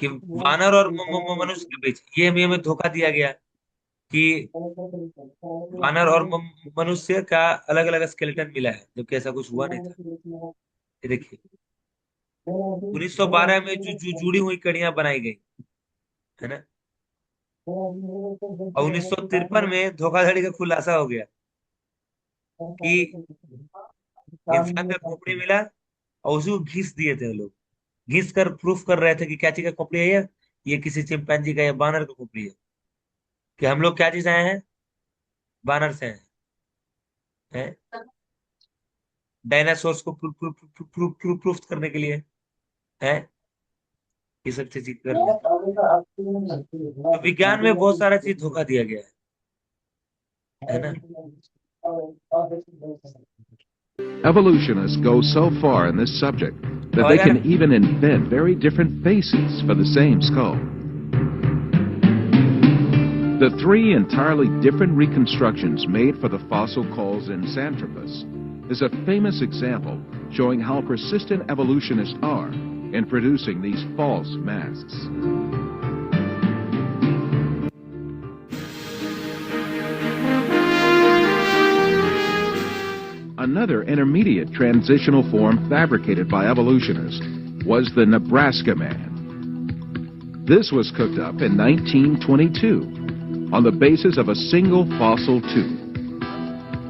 कि वानर और मनुष्य के बीच ये हमें धोखा दिया गया कि वानर और मनुष्य का अलग अलग स्केलेटन मिला है, जबकि ऐसा कुछ हुआ नहीं था। ये देखिए 1912 में जो जुड़ी हुई कड़ियां बनाई गई, है ना? और 1953 में धोखाधड़ी का खुलासा हो गया कि इंसान का खोपड़ी मिला और उसी को घिस दिए थे लोग, घिस कर प्रूफ कर रहे थे कि क्या चीज का खोपड़ी है ये किसी चिंपैंजी का या बानर का खोपड़ी है, कि हम लोग क्या चीज आए हैं? बानर से हैं, डायनासोर्स को प्रूफ करने के लिए है, ये सब चीज कर रहे हैं। तो विज्ञान में बहुत सारा चीज धोखा दिया गया है ना? Evolutionists go so far in this subject that they आवाज आ can रहा even invent very different faces for the same skull. The three entirely different reconstructions made for the fossil culls in Xanthropus is a famous example showing how persistent evolutionists are in producing these false masks. Another intermediate transitional form fabricated by evolutionists was the Nebraska Man. This was cooked up in 1922 on the basis of a single fossil tooth.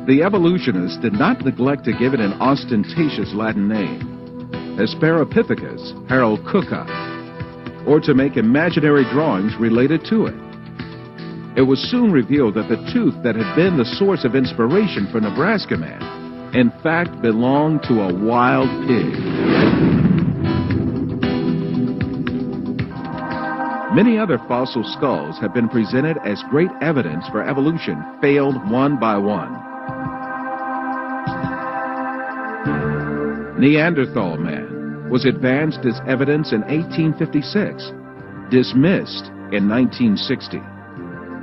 The evolutionists did not neglect to give it an ostentatious Latin name, Hesperopithecus haroldcooki, or to make imaginary drawings related to it. It was soon revealed that the tooth that had been the source of inspiration for Nebraska Man in fact belonged to a wild pig. Many other fossil skulls have been presented as great evidence for evolution failed one by one. Neanderthal Man was advanced as evidence in 1856, dismissed in 1960.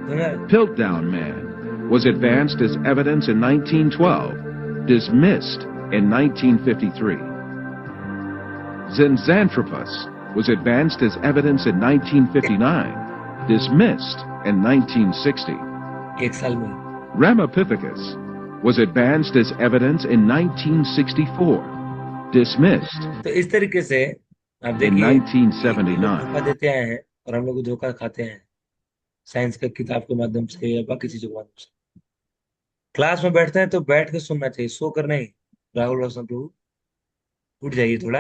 है? Piltdown Man was advanced as evidence in 1912, dismissed in 1953. Zinjanthropus was advanced as evidence in 1959, dismissed in 1960. एक साल में Ramapithecus was advanced as evidence in 1964, dismissed तो इस तरीके से आप in देखिए ये लोग 1979. धोखा देते आए हैं और हम लोग धोखा खाते हैं, साइंस का किताब के माध्यम से या बाकी चीजों के माध्यम से। क्लास में बैठते हैं तो बैठ के सुनना चाहिए, सो कर नहीं। राहुल रोशन प्रभु, उठ जाइए थोड़ा,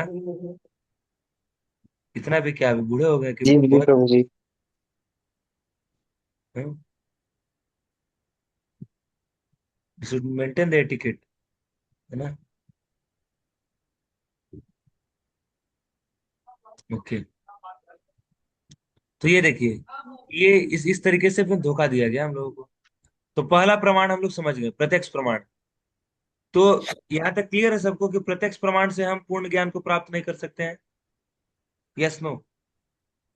इतना भी क्या, अभी बूढ़े हो गए कि जी जी बहुत। प्रभु जी। हम्म, शुड मेंटेन द एटिकेट, है ना। ओके, तो ये देखिए, ये इस तरीके से फिर धोखा दिया गया हम लोगों को। तो पहला प्रमाण हम लोग समझ गए, प्रत्यक्ष प्रमाण। तो यहाँ तक क्लियर है सबको कि प्रत्यक्ष प्रमाण से हम पूर्ण ज्ञान को प्राप्त नहीं कर सकते हैं? Yes no?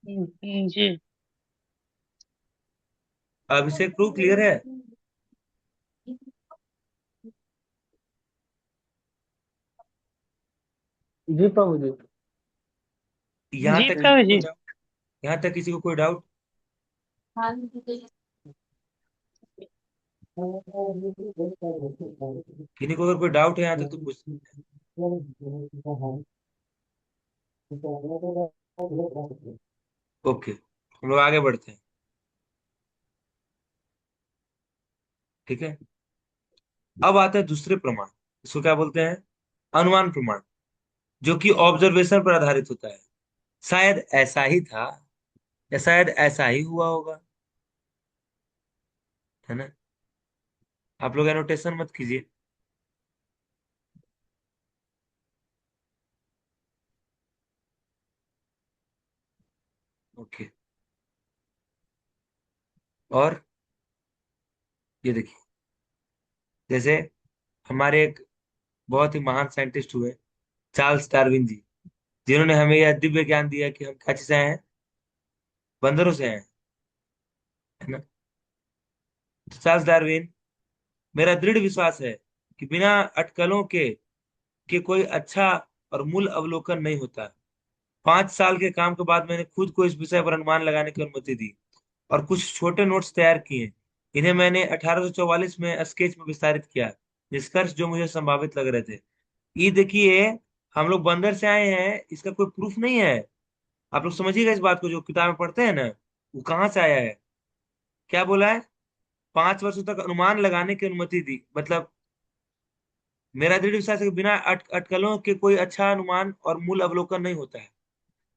जी। अभिषेक, प्रूफ क्लियर है? जी प्रभु जी। यहाँ जी तक किसी प्रभु को जी। डाउट? यहाँ तक किसी को कोई डाउट? किन्हीं को अगर कोई डाउट है यहाँ तक तो पूछ सकते हैं। ओके, हम लोग आगे बढ़ते हैं। ठीक है, अब आता है दूसरे प्रमाण। इसको क्या बोलते हैं? अनुमान प्रमाण, जो कि ऑब्जर्वेशन पर आधारित होता है। शायद ऐसा ही था, या शायद ऐसा ही हुआ होगा, है ना। आप लोग एनोटेशन मत कीजिए। ओके, और ये देखिए, जैसे हमारे एक बहुत ही महान साइंटिस्ट हुए, चार्ल्स डार्विन जी, जिन्होंने हमें यह दिव्य ज्ञान दिया कि हम क्या चीज से आए हैं? बंदरों से आए हैं, है ना। तो चार्ल्स डार्विन, मेरा दृढ़ विश्वास है कि बिना अटकलों के कोई अच्छा और मूल अवलोकन नहीं होता। 5 साल के काम के बाद मैंने खुद को इस विषय पर अनुमान लगाने की अनुमति दी और कुछ छोटे नोट्स तैयार किए। इन्हें मैंने 1844 में स्केच में विस्तारित किया, निष्कर्ष जो मुझे संभावित लग रहे थे। ये देखिए, हम लोग बंदर से आए हैं, इसका कोई प्रूफ नहीं है। आप लोग समझिएगा इस बात को, जो किताब में पढ़ते हैं ना, वो कहाँ से आया है। क्या बोला है? 5 वर्षों तक अनुमान लगाने की अनुमति दी, मतलब मेरा दृढ़ विश्वास है कि बिना अटकलों के कोई अच्छा अनुमान और मूल अवलोकन नहीं होता है।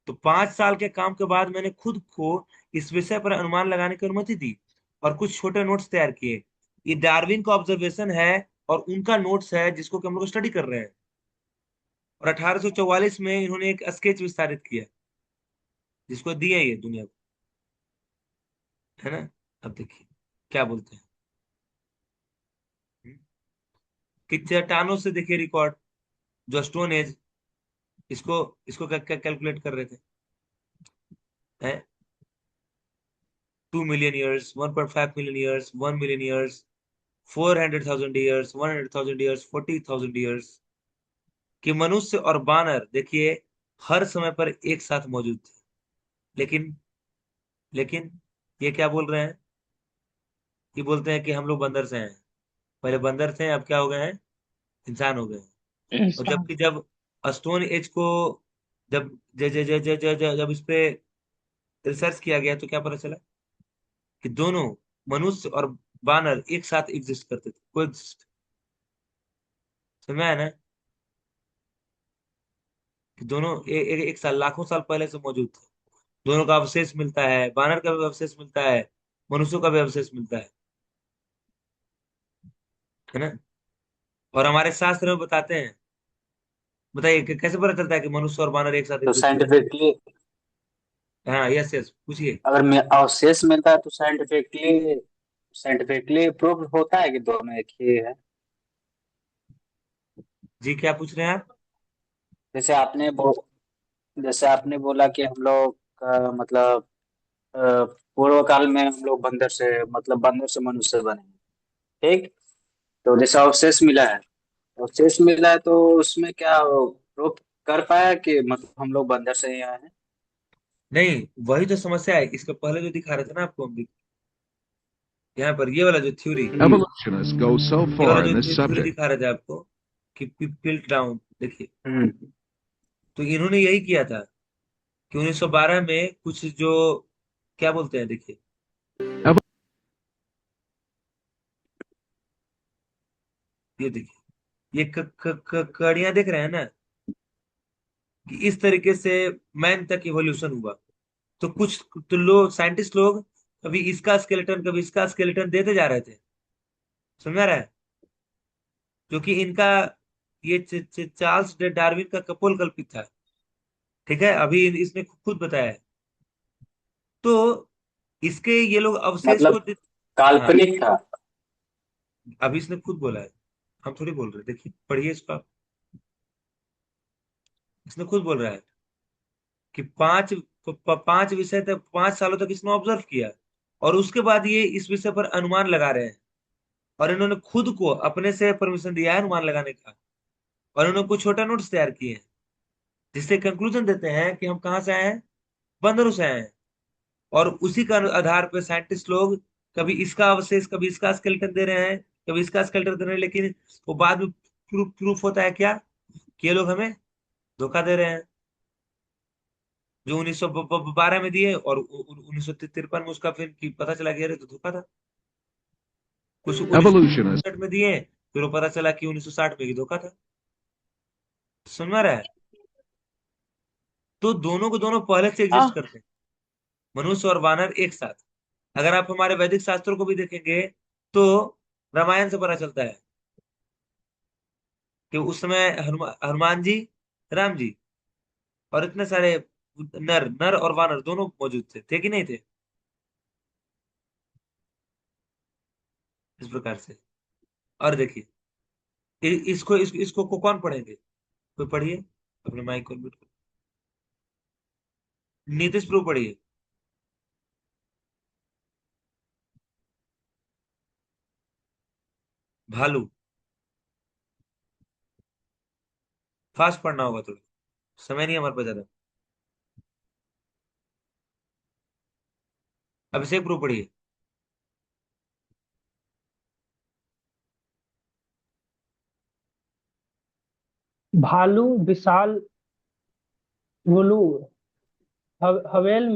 तो 5 साल के काम के बाद मैंने खुद को इस विषय पर अनुमान लगाने की अनुमति दी और कुछ छोटे नोट्स तैयार किए। ये डार्विन का ऑब्जर्वेशन है और उनका नोट्स है, जिसको कि हम लोग स्टडी कर रहे हैं। और 1844 में इन्होंने एक स्केच विस्तारित किया, जिसको दिया ये दुनिया को, है ना। अब देखिए क्या बोलते हैं। हम्म? कि चट्टानों से देखिए रिकॉर्ड, जो स्टोन एज, इसको इसको कैलकुलेट कर रहे थे, हैं? 2 million years, 1.5 million years, 1 million years, 400,000 years, 100,000 years, 40,000 years, कि मनुष्य और बानर देखिए हर समय पर एक साथ मौजूद थे। लेकिन लेकिन ये क्या बोल रहे हैं? ये बोलते हैं कि हम लोग बंदर से हैं। पहले बंदर थे, अब क्या हो गए हैं? इंसान हो गए हैं। और इंसान। जबकि जब स्टोन एज को, जब ज, ज, ज, ज, ज, ज, जब इस पे रिसर्च किया गया, तो क्या पता चला कि दोनों, मनुष्य और बानर, एक साथ एग्जिस्ट करते थे, कोई समझ में आया ना, कि दोनों एक साल, लाखों साल पहले से मौजूद थे। दोनों का अवशेष मिलता है, बानर का भी अवशेष मिलता है, मनुष्यों का भी अवशेष मिलता है ना। और हमारे शास्त्र में बताते हैं, बताइए कि कैसे पता चलता है कि मनुष्य और बानर एक साथ तो एग्जिस्ट करते साइंटिफिकली, हैं? हाँ, यस यस, पूछिए। अगर अवशेष मिलता है तो साइंटिफिकली साइंटिफिकली प्रूव होता है कि दोनों एक ही है। जी, क्या पूछ रहे हैं आप? जैसे आपने बो जैसे आपने बोला कि हम लोग का मतलब अ, पूर्व काल में हम लोग बंदर से मतलब बंदर से मनुष्य बने हैं। ठीक। तो जैसे अवशेष मिला है तो उसमें क्या प्रूफ कर पाया कि मतलब हम लोग बंदर से ही आए हैं। नहीं, वही तो समस्या है। इसके पहले जो दिखा रहे थे ना आपको हम, यहाँ पर ये वाला जो थ्योरी, हम्म। Evolutionists go so ये वाला far in जो this थ्योरी subject. दिखा रहे थे आपको कि पिल्ट डाउन, देखिए, हम्म। तो इन्होंने यही किया था कि 1912 में कुछ जो, क्या बोलते हैं, देखिए, ये देखिए, ये कड़ियां देख रहे हैं ना, कि इस तरीके से मैन तक इवोल्यूशन हुआ। तो कुछ तो लोग, साइंटिस्ट लोग, कभी इसका स्केलेटन, कभी इसका स्केलेटन देते जा रहे थे। समझ आ रहा है? क्योंकि इनका ये चार्ल्स डार्विन का कपोल कल्पित था। ठीक है, अभी इसने खुद बताया है। तो इसके ये लोग अवशेष को मतलब हाँ, काल्पनिक था। अभी इसने खुद बोला है, हम थोड़ी बोल रहे। देखिए पढ़िए इसको आप। इसने खुद बोल रहा है कि 5 विषय तक 5 सालों तक इसने ऑब्जर्व किया, और उसके बाद ये इस विषय पर अनुमान लगा रहे हैं। और इन्होंने खुद को अपने से परमिशन दिया है अनुमान लगाने का, और इन्होंने कुछ छोटा नोट्स तैयार किए हैं, जिससे कंक्लूजन देते हैं कि हम कहाँ से आए हैं, बंदरों से आए हैं। और उसी का आधार पर साइंटिस्ट लोग कभी इसका अवशेष, कभी इसका स्केलेटन दे रहे हैं, कभी इसका स्केलेटन दे रहे हैं, लेकिन वो बाद में प्रूफ होता है क्या, कि ये लोग हमें धोखा दे रहे हैं। जो 1912 में दिए, और 1953 में उसका फिर पता चला कि अरे तो धोखा था। कुछ Evolutionists 1960 में दिए, फिर वो पता चला कि 1960 में ही धोखा था। समझ में आ रहा है? तो दोनों को दोनों पहले से एग्जिस्ट हाँ करते हैं, मनुष्य और वानर एक साथ। अगर आप हमारे वैदिक शास्त्रों को भी देखेंगे, तो रामायण से पता चलता है कि उस समय हनुमान जी, राम जी, और इतने सारे नर नर और वानर दोनों मौजूद थे कि नहीं थे? इस प्रकार से। और देखिए, इसको को कौन पढ़ेंगे? कोई पढ़िए, अपने माइक को म्यूट करो। नीतीश प्रभु पढ़िए। भालू, फास्ट पढ़ना होगा थोड़ा, समय नहीं है हमारे पास ज्यादा। अभिषेक प्रभु पढ़िए। भालू विशाल वुलू हवेल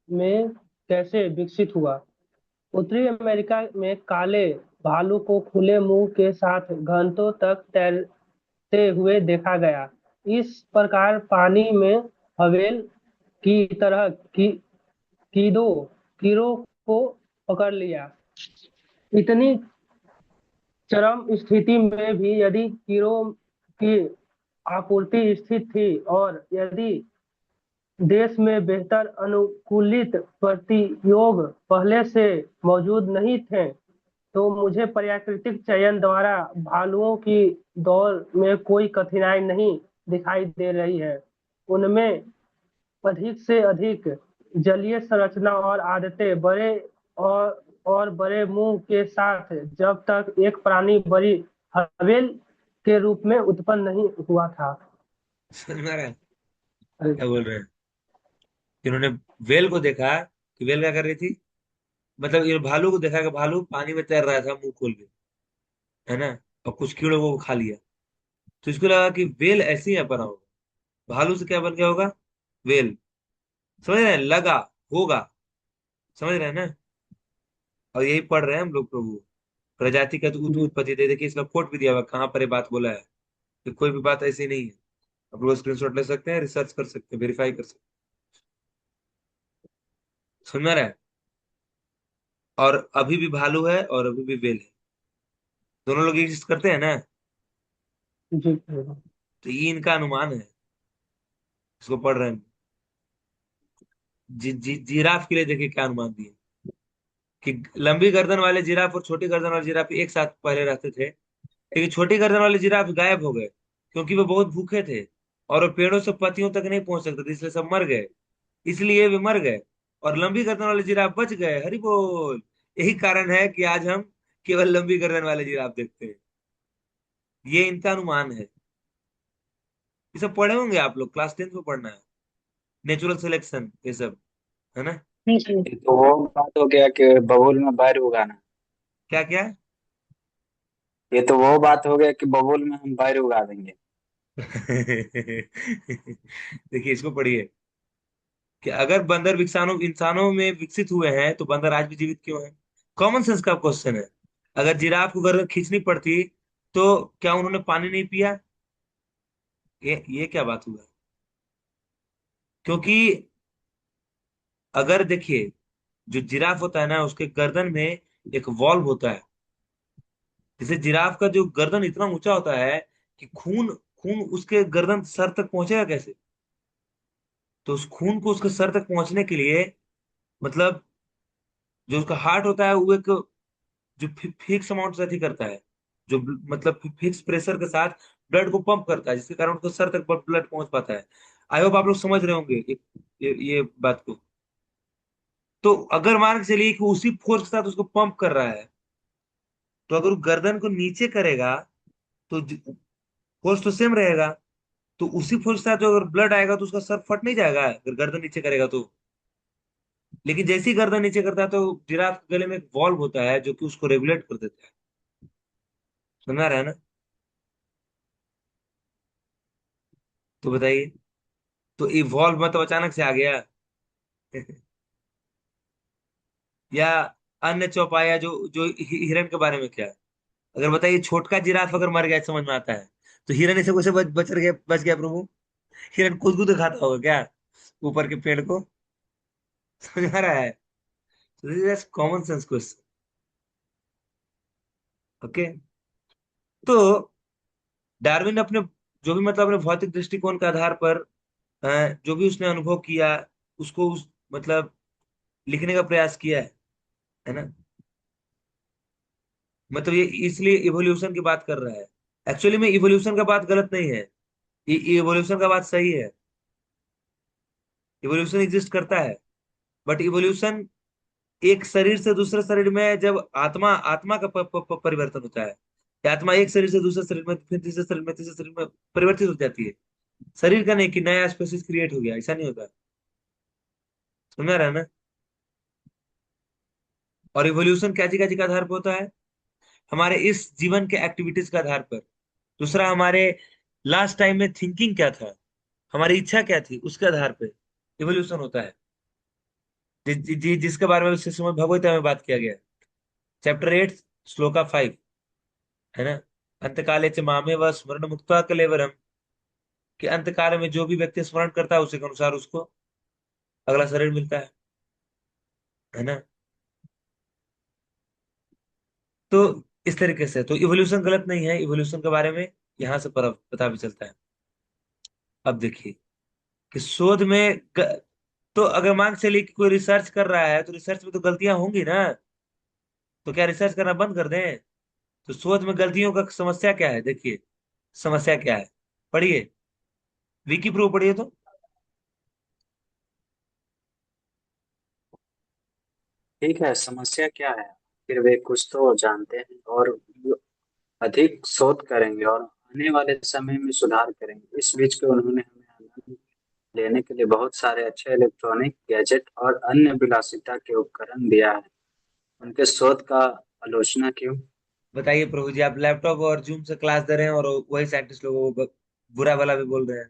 में कैसे विकसित हुआ? उत्तरी अमेरिका में काले भालू को खुले मुंह के साथ घंटों तक तैरते हुए देखा गया। इस प्रकार पानी में हवेल की तरह कीड़ों को पकड़ लिया। इतनी चरम स्थिति में भी यदि कीड़ों की आपूर्ति स्थिर थी, और यदि देश में बेहतर अनुकूलित प्रतियोग पहले से मौजूद नहीं थे, तो मुझे प्राकृतिक चयन द्वारा भालुओं की दौड़ में कोई कठिनाई नहीं दिखाई दे रही है। उनमें अधिक से अधिक जलीय संरचना और आदतें बड़े और बड़े मुंह के साथ जब तक एक प्राणी बड़ी हवेल के रूप में उत्पन्न नहीं हुआ था। समझ में आ रहा है क्या बोल रहे हैं? इन्होंने वेल को देखा कि वेल क्या कर रही थी, मतलब ये भालू को देखा कि भालू पानी में तैर रहा था मुंह खोल के, है ना, और कुछ कीड़ों को खा लिया। तो इसको लगा कि वेल ऐसे ही बना होगा, भालू से क्या बन गया होगा, वेल। समझ रहे हैं? लगा होगा, समझ रहे हैं ना? और यही पढ़ रहे हैं हम लोग प्रभु, प्रजाति का तो उत्पत्ति दे देखिए, इसका कोट भी दिया हुआ है, कहाँ पर ये बात बोला है, कि कोई भी बात ऐसी नहीं है। आप लोग स्क्रीनशॉट ले सकते हैं, रिसर्च कर सकते हैं, वेरीफाई कर सकते हैं। समझ में आ रहा है? और अभी भी भालू है और अभी भी वेल है, दोनों लोग एग्जिस्ट करते हैं ना। जी। तो ये इनका अनुमान है, इसको पढ़ रहे हैं। जिराफ के लिए देखिए क्या अनुमान दिए, कि लंबी गर्दन वाले जिराफ और छोटी गर्दन वाले जिराफ एक साथ पहले रहते थे, लेकिन छोटी गर्दन वाले जिराफ गायब हो गए, क्योंकि वे बहुत भूखे थे, और वे पेड़ों से पत्तियों तक नहीं पहुंच सकते थे, इसलिए सब मर गए। इसलिए वे मर गए, और लंबी गर्दन वाले जिराफ बच गए। हरि बोल। यही कारण है कि आज हम केवल लंबी गर्दन वाले जिराफ देखते हैं। ये इनका अनुमान है। ये सब पढ़े होंगे आप लोग, क्लास 10th में पढ़ना है, नेचुरल सिलेक्शन ये सब, है ना? जी। ये तो वो बात हो गया कि बबुल में बैर उगाना। क्या क्या? ये तो वो बात हो गया कि बबुल में हम बैर उगा देंगे। देखिए इसको पढ़िए, कि अगर बंदर विकसानो इंसानों में विकसित हुए हैं, तो बंदर आज भी जीवित क्यों है? कॉमन सेंस का क्वेश्चन है। अगर जिराफ को गर्दन खींचनी पड़ती, तो क्या उन्होंने पानी नहीं पिया? ये क्या बात हुआ? क्योंकि अगर देखिए, जो जिराफ होता है ना, उसके गर्दन में एक वॉल्व होता है, जैसे जिराफ का जो गर्दन इतना ऊंचा होता है कि खून खून उसके गर्दन सर तक पहुंचेगा कैसे? तो उस खून को उसके सर तक पहुंचने के लिए मतलब जो उसका हार्ट होता है वो एक जो फिक्स अमाउंट से अथी करता है, जो मतलब फिक्स प्रेशर के साथ ब्लड को पंप करता है, जिसके कारण उसको सर तक ब्लड पहुंच पाता है। आई होप आप लोग समझ रहे होंगे ये बात को। तो अगर मान के चलिए कि उसी फोर्स के साथ उसको पंप कर रहा है, तो अगर वो गर्दन को नीचे करेगा तो फोर्स तो सेम रहेगा। तो उसी फोर्स के साथ जो अगर ब्लड आएगा तो उसका सर फट नहीं जाएगा अगर गर्दन नीचे करेगा तो। लेकिन जैसे ही गर्दन नीचे करता है तो जिराफ के गले में एक वॉल्व होता है जो कि उसको रेगुलेट कर देता है। समझ आ रहा है ना? तो बताइए, तो इवॉल्व मतलब अचानक से आ गया या अन्य चौपाया जो जो हिरन के बारे में क्या है? अगर बताइए छोटका जिराफ अगर मर गया समझ में आता है, तो हिरन इसे कैसे बच गया प्रभु? हिरन खुद को तो खाता होगा क्या ऊपर के पेड़ को? समझ आ रहा है? तो this is common sense question. Okay. तो डार्विन अपने जो भी मतलब अपने भौतिक दृष्टिकोण के आधार पर जो भी उसने अनुभव किया उसको मतलब लिखने का प्रयास किया है ना? मतलब ये इसलिए इवोल्यूशन की बात कर रहा है। एक्चुअली में इवोल्यूशन का बात गलत नहीं है, ये इवोल्यूशन का बात सही है। इवोल्यूशन एग्जिस्ट करता है, बट इवोल्यूशन एक शरीर से दूसरे शरीर में जब आत्मा आत्मा का परिवर्तन होता है, या आत्मा एक शरीर से दूसरे शरीर में फिर तीसरे शरीर में तीसरे शरीर में परिवर्तित हो जाती है। शरीर का नहीं कि नया स्पेसिस क्रिएट हो गया, ऐसा नहीं होता। समझ रहा है ना? और इवोल्यूशन क्या चीज का आधार पर होता है? हमारे इस जीवन के एक्टिविटीज के आधार पर। दूसरा, हमारे लास्ट टाइम में थिंकिंग क्या था, हमारी इच्छा क्या थी, उसके आधार पर इवोल्यूशन होता है। जिसके बारे में उस समय भगवत गीता में बात किया गया है। चैप्टर 8 श्लोका 5 है ना? अंतकाले च मामे व स्मरण मुक्ता कलेवरम, कि अंत काल में जो भी व्यक्ति स्मरण करता है उसी के अनुसार उसको अगला शरीर मिलता है ना? तो इस तरीके से तो इवोल्यूशन गलत नहीं है, इवोल्यूशन के बारे में यहाँ से पता भी चलता है। अब देखिए कि शोध में तो अगर मान के चलिए कि कोई रिसर्च कर रहा है तो रिसर्च में तो गलतियां होंगी ना। तो क्या रिसर्च करना बंद कर दें? तो शोध में गलतियों का समस्या क्या है, देखिए समस्या क्या है, पढ़िए, विकी प्रूफ पढ़िए तो। ठीक है, समस्या क्या है? फिर वे कुछ तो जानते हैं और अधिक शोध करेंगे और आने वाले समय में सुधार करेंगे। इस बीच के उन्होंने हमें आनंद लेने के लिए बहुत सारे अच्छे इलेक्ट्रॉनिक गैजेट और अन्य विलासिता के उपकरण दिया है। उनके शोध का आलोचना क्यों? बताइए प्रभु जी, आप लैपटॉप और जूम से क्लास दे रहे हैं और वही साइंटिस्ट लोगों को बुरा भला भी बोल रहे हैं,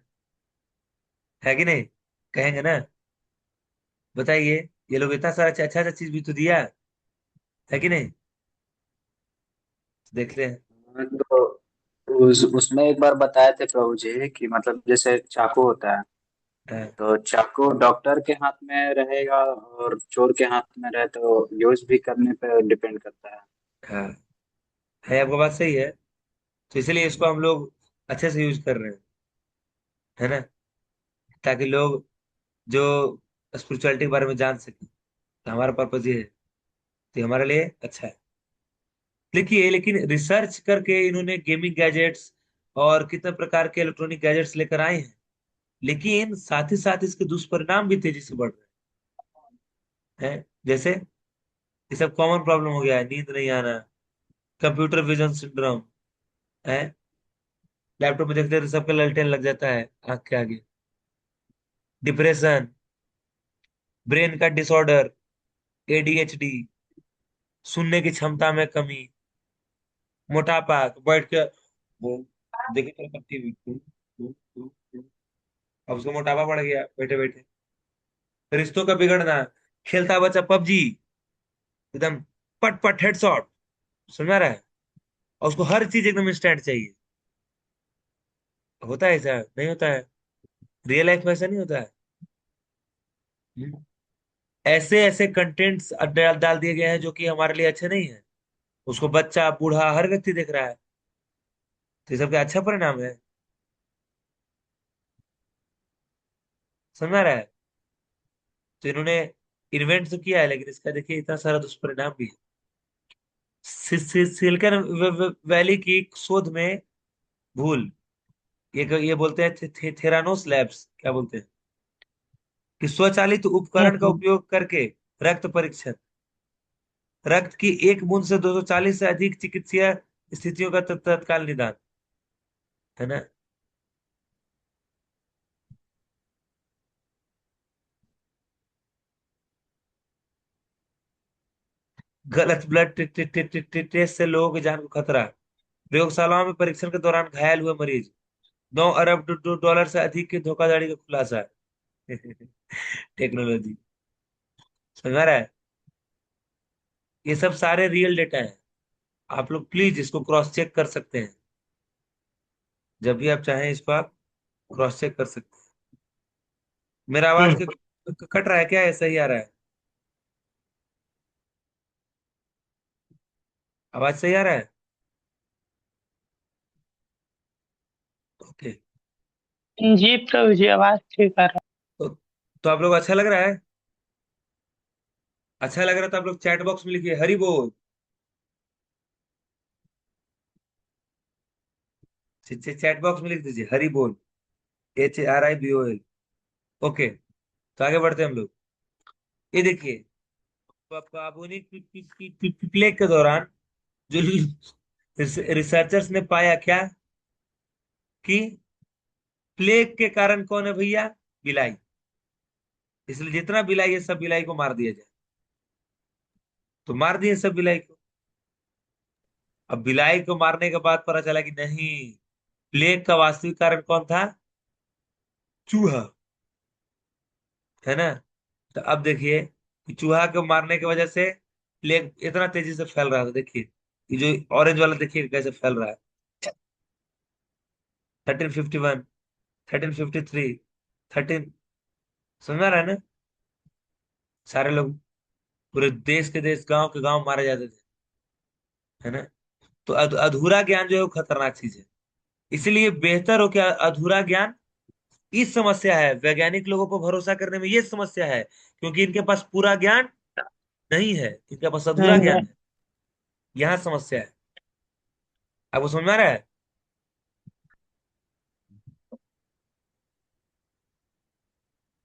है कि नहीं? कहेंगे ना? बताइए, ये लोग इतना सारा अच्छा अच्छा चीज भी तो दिया है कि नहीं? देख रहे हैं। तो उसमें एक बार बताए थे प्रभु जी कि मतलब जैसे चाकू होता है, हाँ तो चाकू डॉक्टर के हाथ में रहेगा और चोर के हाथ में रहे तो यूज भी करने पर डिपेंड करता है। हाँ, है आपका बात सही है। तो इसलिए इसको हम लोग अच्छे से यूज कर रहे हैं, है ना? ताकि लोग जो स्पिरिचुअलिटी के बारे में जान सके। तो हमारा पर्पज ये है, तो ये हमारे लिए अच्छा है। देखिए लेकिन रिसर्च करके इन्होंने गेमिंग गैजेट्स और कितने प्रकार के इलेक्ट्रॉनिक गैजेट्स लेकर आए हैं, लेकिन साथ ही साथ इसके दुष्परिणाम भी तेजी से बढ़ रहे हैं। जैसे ये सब कॉमन प्रॉब्लम हो गया है, नींद नहीं आना, कंप्यूटर विजन सिंड्रोम है, लैपटॉप में देखते हैं तो सबके ललटेन लग जाता है आंख के आगे, डिप्रेशन, ब्रेन का डिसऑर्डर, एडीएचडी, सुनने की क्षमता में कमी, मोटापा, तो बैठ के वो देखे टीवी, अब उसको मोटापा बढ़ गया बैठे बैठे, रिश्तों का बिगड़ना, खेलता बच्चा पबजी एकदम पट पट हेडशॉट, समझ रहा है? और उसको हर चीज एकदम इंस्टेंट चाहिए। होता है ऐसा? नहीं होता है। रियल लाइफ में ऐसा नहीं होता है। हम्म। ऐसे ऐसे कंटेंट्स डाल डाल दिए गए हैं जो कि हमारे लिए अच्छे नहीं है। उसको बच्चा बूढ़ा हर व्यक्ति देख रहा है। तो ये सब क्या अच्छा परिणाम है? समझ में आ रहा है? तो इन्होंने इन्वेंट तो किया है, लेकिन इसका देखिए इतना सारा दुष्परिणाम भी है। सिलिकॉन वैली की शोध में भूल, ये बोलते हैं थेरानोस लैब्स, क्या बोलते हैं कि स्वचालित उपकरण का उपयोग करके रक्त परीक्षण, रक्त की एक बूंद से 240 से अधिक चिकित्सीय स्थितियों का तत्काल निदान, है ना। गलत ब्लड टेस्ट से लोगों की जान को खतरा, प्रयोगशालाओं में परीक्षण के दौरान घायल हुए मरीज, 9 अरब डॉलर से अधिक की धोखाधड़ी का खुलासा। टेक्नोलॉजी, समझ आ रहा है? ये सब सारे रियल डेटा है। आप लोग प्लीज इसको क्रॉस चेक कर सकते हैं, जब भी आप चाहें इसको आप क्रॉस चेक कर सकते हैं। मेरा आवाज कट रहा है क्या, ऐसा ही आ रहा है? आवाज सही आ रहा है? ओके। जी प्रभु जी, आवाज ठीक आ रहा तो, तो आप लोग अच्छा लग रहा है? अच्छा लग रहा है तो आप लोग चैट बॉक्स में लिखिए हरि बोल। चैट बॉक्स में लिख दीजिए हरि बोल, HRIBOL। ओके, तो आगे बढ़ते हैं हम लोग। ये देखिए, बाबूनी प्लेग के दौरान जो रिसर्चर्स ने पाया क्या, कि प्लेग के कारण कौन है भैया? बिलाई। इसलिए जितना बिलाई है सब बिलाई को मार दिया जाए। तो मार दिए सब बिलाई को। अब बिलाई को मारने के बाद पता चला कि नहीं, प्लेग का वास्तविक कारण कौन था? चूहा, है ना। तो अब देखिए कि चूहा को मारने की वजह से प्लेग इतना तेजी से फैल रहा था। देखिए ये जो ऑरेंज वाला देखिए कैसे फैल रहा है। 1351, 1353, 13, समझ में आ रहा है ना? सारे लोग, पूरे देश के देश, गांव के गांव मारे जाते थे, है ना। तो अधूरा ज्ञान जो है वो खतरनाक चीज है। इसलिए बेहतर हो क्या अधूरा ज्ञान, इस समस्या है वैज्ञानिक लोगों को भरोसा करने में, ये समस्या है क्योंकि इनके पास पूरा ज्ञान नहीं है, इनके पास अधूरा है। ज्ञान है। यहाँ समस्या है। आपको समझ में आ रहा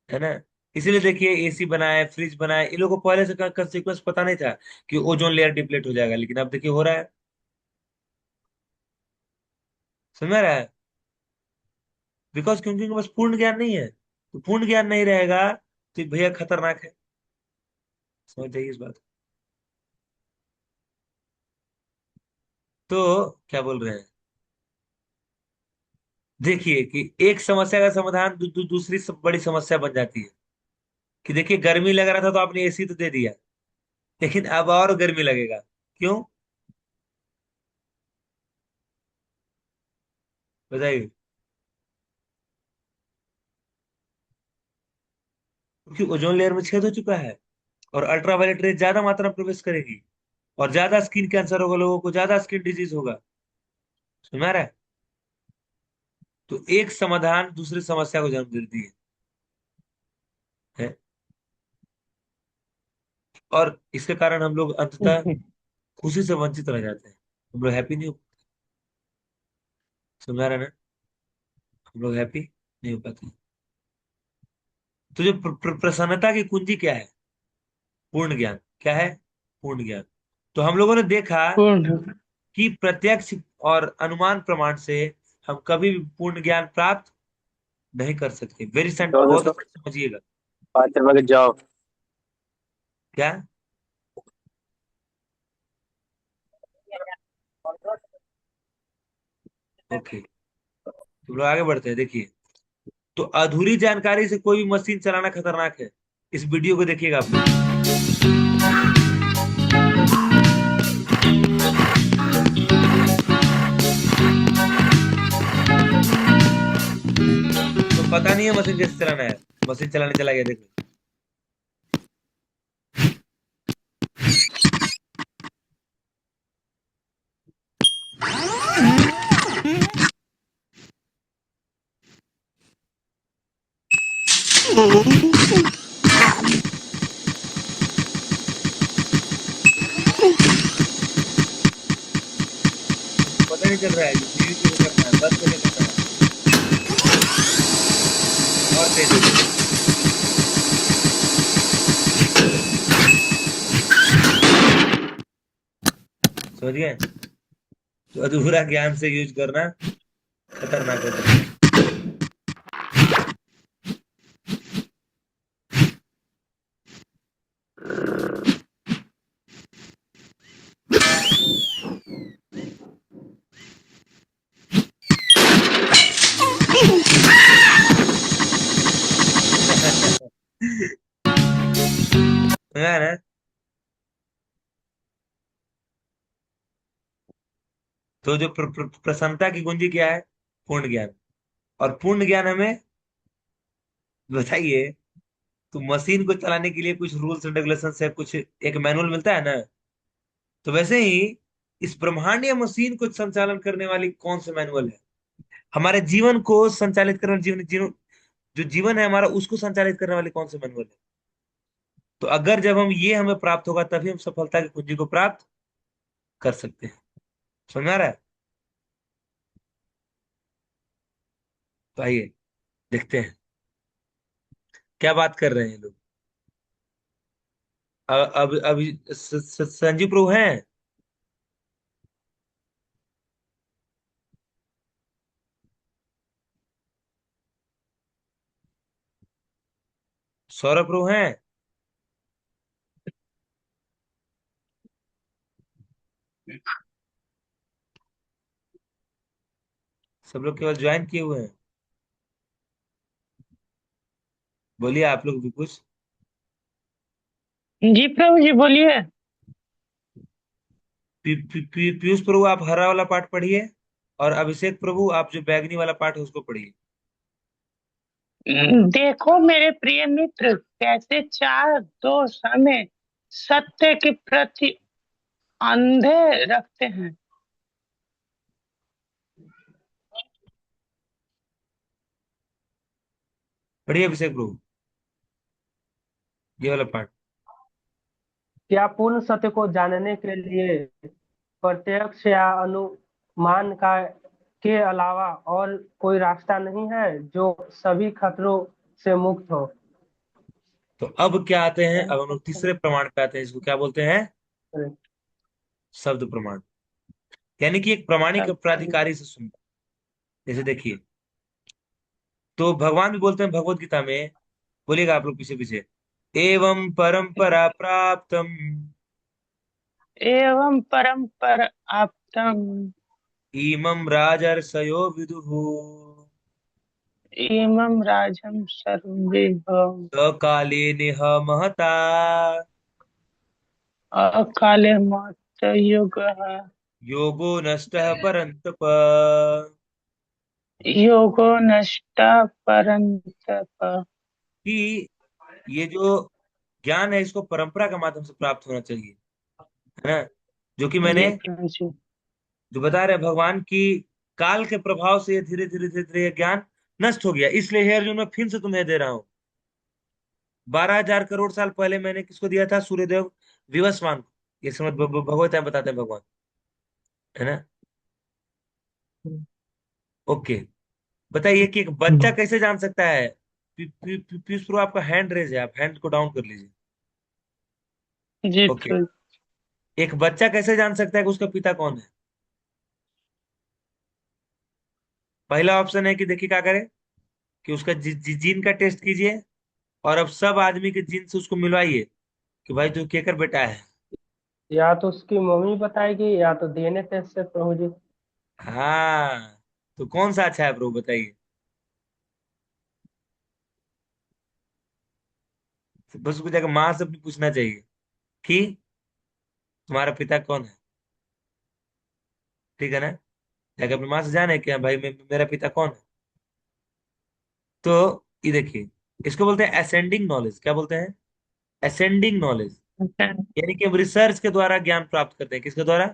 है ना। इसीलिए देखिए एसी बनाए, फ्रिज बनाए, इन लोगों को पहले से कंसिक्वेंस पता नहीं था कि ओजोन लेयर डिप्लीट हो जाएगा, लेकिन अब देखिए हो रहा है। समझ में आ रहा है? बिकॉज क्योंकि उनके पास पूर्ण ज्ञान नहीं है। तो पूर्ण ज्ञान नहीं रहेगा तो भैया खतरनाक है। समझ जाइए इस बात को। तो क्या बोल रहे हैं, देखिए कि एक समस्या का समाधान दूसरी बड़ी समस्या बन जाती है। कि देखिए गर्मी लग रहा था तो आपने एसी तो दे दिया, लेकिन अब और गर्मी लगेगा। क्यों, बताइए? क्योंकि ओजोन लेयर में छेद हो चुका है और अल्ट्रावायलेट रेज ज्यादा मात्रा में प्रवेश करेगी, और ज्यादा स्किन कैंसर होगा, लोगों को ज्यादा स्किन डिजीज होगा। समझ में आ रहा है? तो एक समाधान दूसरी समस्या को जन्म देती है। और इसके कारण हम लोग अंततः खुशी से वंचित रह जाते हैं। हम लोग हैप्पी नहीं हो, समझ आ रहा है ना? हम लोग हैप्पी नहीं हो पाते। तो जो प्रसन्नता की कुंजी क्या है? पूर्ण ज्ञान। क्या है? पूर्ण ज्ञान। तो हम लोगों ने देखा पूर्ण। कि प्रत्यक्ष और अनुमान प्रमाण से हम कभी भी पूर्ण ज्ञान प्राप्त नहीं कर सकते। वेरी सेंट, तो बहुत दोस्तों अच्छे से समझिएगा। 5 रुपए के जाओ। क्या? ओके, तो लोग आगे बढ़ते हैं। देखिए, तो अधूरी जानकारी से कोई भी मशीन चलाना खतरनाक है। इस वीडियो को देखिएगा आप लोग। तो पता नहीं है मशीन कैसे चलाना है, मशीन चलाने चला गया, देखो। नहीं चल रहा है, धीरे धीरे करना है, बंद करके करना है। और तेज हो जाए। समझ गए? तो अधूरा ज्ञान से यूज करना खतरनाक हो सकता है। समझा ना? तो जो प्रसन्नता की कुंजी क्या है? पूर्ण ज्ञान। और पूर्ण ज्ञान हमें बताइए, तो मशीन को चलाने के लिए कुछ रूल्स एंड रेगुलेशन है, कुछ एक मैनुअल मिलता है ना? तो वैसे ही इस ब्रह्मांडीय मशीन को संचालन करने वाली कौन सा मैनुअल है? हमारे जीवन को संचालित करने वाली जीवन जो जीवन है हमारा, उसको संचालित करने वाली कौन सा मैनुअल है? तो अगर जब हम ये हमें प्राप्त होगा, तभी हम सफलता की कुंजी को प्राप्त कर सकते हैं। समझ आ रहा है? तो आइए देखते हैं क्या बात कर रहे हैं लोग। अब अभी संजीव प्रभु हैं? सौरभ प्रभु हैं? सब लोग केवल ज्वाइन किए हुए हैं। बोलिए आप लोग भी कुछ। जी प्रभु जी बोलिए। पीयूष प्रभु आप हरा वाला पाठ पढ़िए, और अभिषेक प्रभु आप जो बैगनी वाला पाठ है उसको पढ़िए। देखो मेरे प्रिय मित्र, कैसे चार दोस्त हमें सत्य के प्रति अंधे रखते हैं। पढ़िए अभिषेक प्रभु ये वाला पाठ। क्या पूर्ण सत्य को जानने के लिए प्रत्यक्ष या अनुमान का के अलावा और कोई रास्ता नहीं है जो सभी खतरों से मुक्त हो? तो अब क्या आते हैं? अब हम लोग तीसरे प्रमाण पे आते हैं, इसको क्या बोलते हैं? शब्द प्रमाण। यानी कि एक प्रामाणिक प्राधिकारी से सुनना। जैसे देखिए, तो भगवान भी बोलते हैं भगवत गीता में, बोलिएगा आप लोग पीछे पीछे, एवं परंपरा प्राप्तम एवं परम्पर आप्तम इमं राजर्षयो विदुः इमं राजं सर्वं सकाले नेह महता अकाले मत युगः योगो नष्टः परन्तप। योगो नष्ट परन्तप। कि ये जो ज्ञान है इसको परंपरा के माध्यम से प्राप्त होना चाहिए, है ना? जो कि मैंने जी प्रभु जी। जो बता रहे भगवान की काल के प्रभाव से ये धीरे धीरे धीरे धीरे ये ज्ञान नष्ट हो गया, इसलिए हे अर्जुन मैं फिर से तुम्हें दे रहा हूँ। 12,000 करोड़ साल पहले मैंने किसको दिया था? सूर्यदेव विवस्वान को। ये समझ भगवत है, बताते हैं भगवान, है ना? ओके। बताइए कि एक बच्चा कैसे जान सकता है? पीयूष प्रो आपका हैंड रेज है, आप हैंड को डाउन कर लीजिए। जी ओके। प्रभु। एक बच्चा कैसे जान सकता है कि उसका पिता कौन है? पहला ऑप्शन है कि देखिए क्या करे, कि उसका जीन का टेस्ट कीजिए, और अब सब आदमी के जीन से उसको मिलवाइए कि भाई तू केकर बेटा है। या तो उसकी मम्मी बताएगी या तो डीएनए टेस्ट से, प्रभु जी। हाँ, तो कौन सा अच्छा है ब्रो, बताइए। तो बस उसको जाकर माँ से भी पूछना चाहिए कि तुम्हारा पिता कौन है, ठीक है ना? जाकर अपनी माँ से जाने कि हाँ भाई मेरा पिता कौन है। तो ये देखिए, इसको बोलते हैं असेंडिंग नॉलेज। क्या बोलते हैं? Ascending knowledge. यानी कि हम रिसर्च के द्वारा ज्ञान प्राप्त करते हैं। किसके द्वारा?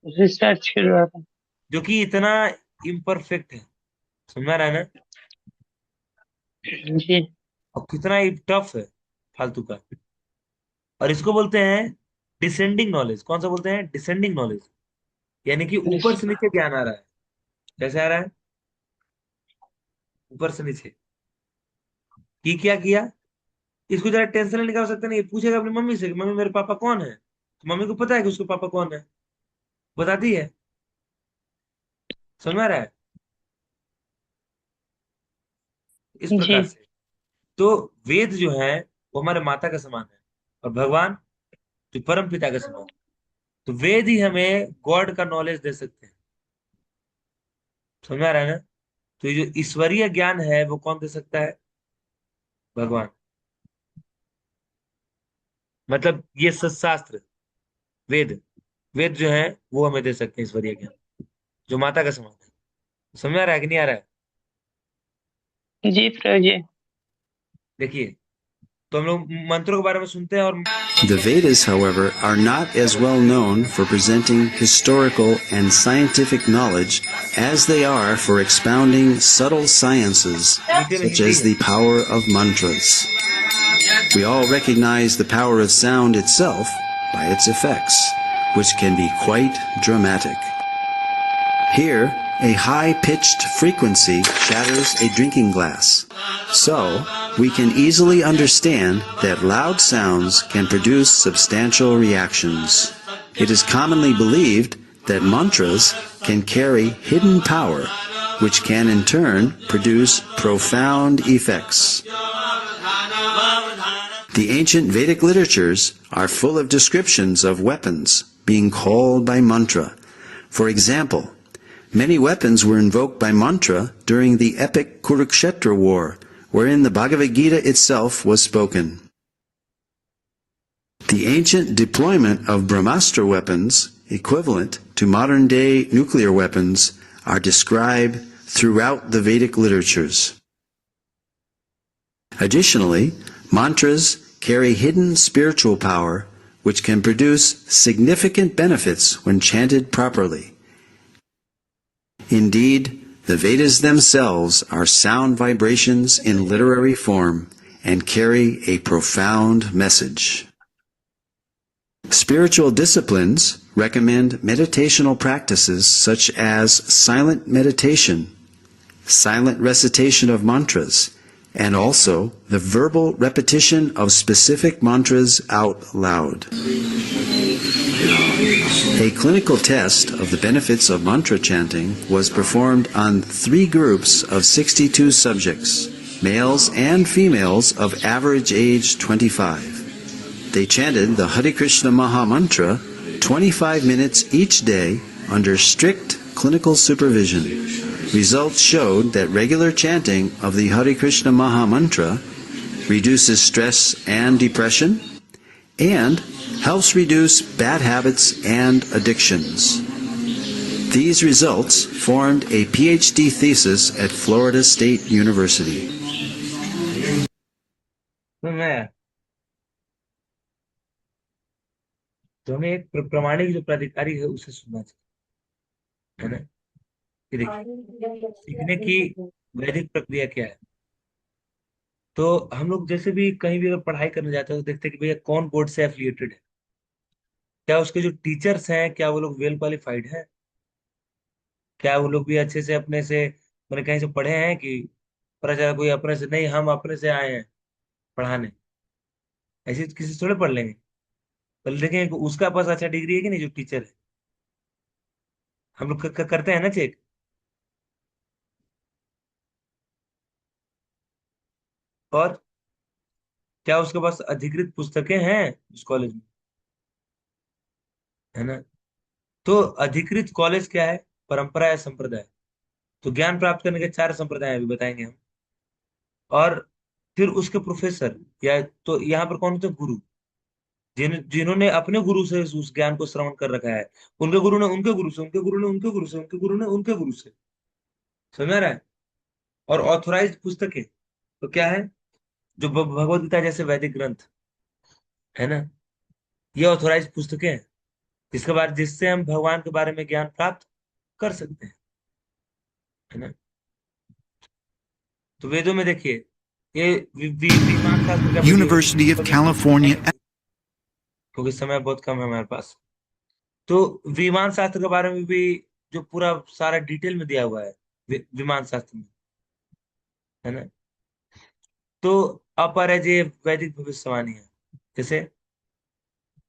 रिसर्च के द्वारा। जो कि इतना इम्परफेक्ट है। समझ रहा है ना? जी। और कितना टफ है, फालतू का। और इसको बोलते हैं डिसेंडिंग नॉलेज। कौन सा बोलते हैं? Descending knowledge. यानी कि ऊपर से नीचे ज्ञान आ रहा है। कैसे आ रहा है? ऊपर से नीचे। कि क्या किया? इसको जरा टेंशन लेने का आवश्यकता नहीं है। पूछेगा अपनी मम्मी से कि मम्मी मेरे पापा कौन है, तो मम्मी को पता है कि उसके पापा कौन है, बताती है। समझ में आ रहा है? इस प्रकार जी से। तो वेद जो है वो हमारे माता का समान है, और भगवान जो परम पिता का समान है। तो वेद ही हमें गॉड का नॉलेज दे सकते हैं। समझ में आ रहा है ना? तो ये जो ईश्वरीय ज्ञान है वो कौन दे सकता है? भगवान। मतलब ये शास्त्र, वेद, वेद जो है वो हमें दे सकते हैं ईश्वरीय ज्ञान, जो माता का समान है। समझ में आ रहा है कि नहीं आ रहा है? जी प्रभु जी। देखिए, तो हम लोग मंत्रों के बारे में सुनते हैं और The Vedas, however, are not as well known for presenting historical and scientific knowledge as they are for expounding subtle sciences मीठे में such हिंदी as है। the power of mantras. We all recognize the power of sound itself by its effects, which can be quite dramatic. Here, a high-pitched frequency shatters a drinking glass. So, we can easily understand that loud sounds can produce substantial reactions. It is commonly believed that mantras can carry hidden power, which can in turn produce profound effects. The ancient Vedic literatures are full of descriptions of weapons being called by mantra. For example, many weapons were invoked by mantra during the epic Kurukshetra war, wherein the Bhagavad Gita itself was spoken. The ancient deployment of Brahmastra weapons, equivalent to modern-day nuclear weapons, are described throughout the Vedic literatures. Additionally, mantras carry hidden spiritual power which can produce significant benefits when chanted properly. Indeed, the Vedas themselves are sound vibrations in literary form and carry a profound message. Spiritual disciplines recommend meditational practices such as silent meditation, silent recitation of mantras, and also the verbal repetition of specific mantras out loud. A clinical test of the benefits of mantra chanting was performed on 3 groups of 62 subjects, males and females of average age 25. They chanted the Hare Krishna Maha Mantra 25 minutes each day under strict clinical supervision. Results showed that regular chanting of the Hare Krishna Maha Mantra reduces stress and depression and helps reduce bad habits and addictions. These results formed a PhD thesis at Florida State University. समझ में आया? तो हमें एक प्रमाणिक जो प्राधिकारी है उसे सुनना चाहिए, है ना? कि देखिए, सीखने की वैदिक प्रक्रिया क्या है। तो हम लोग जैसे भी कहीं भी अगर पढ़ाई करने जाते हैं तो देखते हैं कि भैया कौन बोर्ड से एफिलिएटेड है, क्या उसके जो टीचर्स हैं क्या वो लोग वेल क्वालिफाइड हैं, क्या वो लोग भी अच्छे से अपने से मैंने कहीं से पढ़े हैं कि पता चला कोई अपने से नहीं, हम अपने से आए हैं पढ़ाने, ऐसे किसी से थोड़े पढ़ लेंगे। पहले देखें कि उसका पास अच्छा डिग्री है कि नहीं जो टीचर है। हम लोग करते हैं ना चेक। और क्या उसके पास अधिकृत पुस्तकें हैं उस कॉलेज में, है ना? तो अधिकृत कॉलेज क्या है? परंपरा या संप्रदाय। तो ज्ञान प्राप्त करने के 4 संप्रदाय अभी बताएंगे हम। और फिर उसके प्रोफेसर, या तो यहाँ पर कौन होते हैं? गुरु, जिन्होंने अपने गुरु से उस ज्ञान को श्रवण कर रखा है। उनके गुरु ने उनके गुरु से, उनके गुरु ने उनके गुरु से, उनके गुरु ने उनके गुरु से। समझ में आ रहा है? और ऑथोराइज्ड पुस्तकें तो क्या है? जो भगवत गीता जैसे वैदिक ग्रंथ, है ना, ये ऑथोराइज्ड पुस्तकें हैं, जिसके बाद जिससे हम भगवान के बारे में ज्ञान प्राप्त कर सकते हैं, है ना? तो वेदों में देखिए, ये विमान शास्त्र का वीडियो University of California क्योंकि समय बहुत कम है हमारे पास। तो विमान शास्त्र के बारे में भी जो पूरा सारा डिटेल में दिया हुआ है विमान शास्त्र में, है ना। तो अपर है ये वैदिक भविष्यवाणी है। जैसे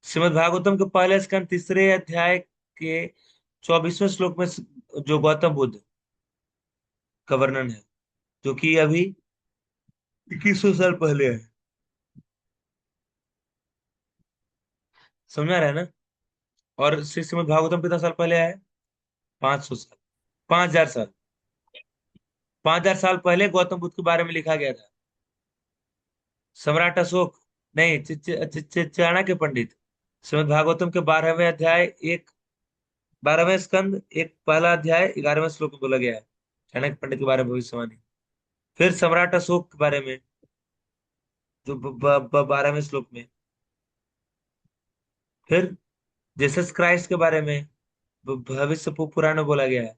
श्रीमद् भागवतम के पहले स्कंद तीसरे अध्याय के 24वें श्लोक में जो गौतम बुद्ध का वर्णन है, जो कि अभी 2100 साल पहले है। समझ आ रहा है ना। और श्रीमद् भागवतम कितना साल पहले है? 500 साल, 5000 साल। 5000 साल पहले गौतम बुद्ध के बारे में लिखा गया था। सम्राट अशोक, नहीं, चाणक्य पंडित, श्रीमद् भागवतम के 12वें अध्याय, 12वें स्कंद, एक पहला अध्याय 11वें श्लोक में बोला गया है चाणक्य पंडित के बारे में भविष्यवाणी। फिर सम्राट अशोक के बारे में जो 12वें श्लोक में। फिर जीसस क्राइस्ट के बारे में भविष्य पुराण में बोला गया है।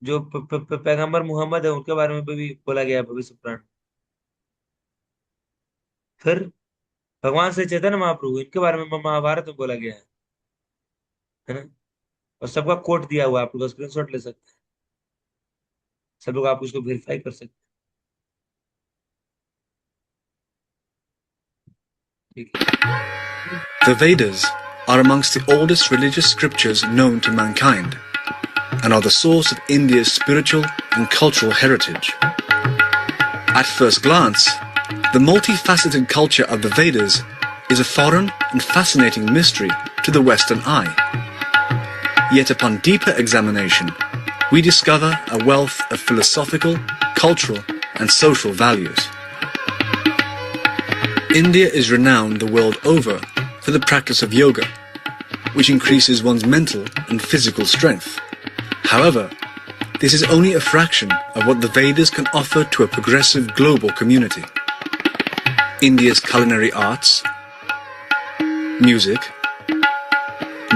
जो पैगंबर मुहम्मद है उनके बारे में भी बोला गया है भविष्य पुराण। फिर भगवान श्री चैतन्य महाप्रभु, इनके बारे में महाभारत में बोला गया है ना। और सबका कोट दिया हुआ है, आप लोग स्क्रीनशॉट ले सकते हैं, सब लोग आप उसको वेरीफाई कर सकते हैं। ठीक है। The Vedas are amongst the oldest religious scriptures known to mankind and are the source of India's spiritual and cultural heritage. At first glance, the multifaceted culture of the Vedas is a foreign and fascinating mystery to the Western eye. Yet upon deeper examination, we discover a wealth of philosophical, cultural, and social values. India is renowned the world over for the practice of yoga, which increases one's mental and physical strength. However, this is only a fraction of what the Vedas can offer to a progressive global community. India's culinary arts, music,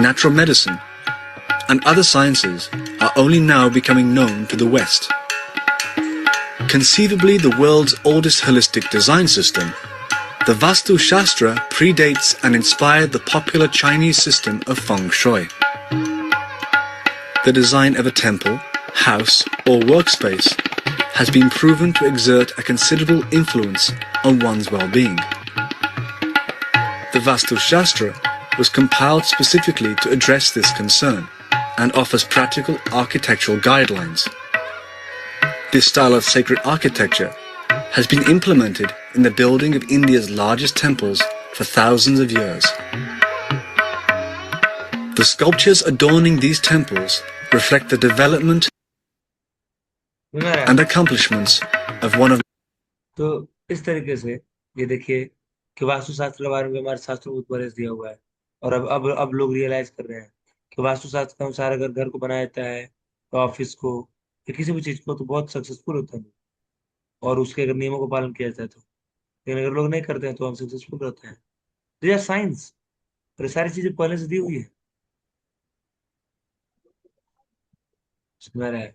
natural medicine, and other sciences are only now becoming known to the West. Conceivably the world's oldest holistic design system, the Vastu Shastra predates and inspired the popular Chinese system of Feng Shui. The design of a temple, house, or workspace has been proven to exert a considerable influence on one's well-being. The Vastu Shastra was compiled specifically to address this concern and offers practical architectural guidelines. This style of sacred architecture has been implemented in the building of India's largest temples for thousands of years. The sculptures adorning these temples reflect the development and accomplishments of one of. तो इस तरीके से ये देखिए कि वास्तुशास्त्र के बारे में हमारे शास्त्रों में उपदेश दिया हुआ है। और अब लोग रियलाइज कर रहे हैं कि वास्तुशास्त्र के अनुसार अगर घर को बनाया जाता है, तो ऑफिस को या किसी भी चीज को, तो बहुत सक्सेसफुल होता है और उसके अगर नियमों का पालन किया जाता है तो। लेकिन अगर लोग नहीं करते हैं तो हम सक्सेसफुल रहते हैं। तो यह साइंस और ये सारी चीजें पहले से दी हुई है। समझ रहा है।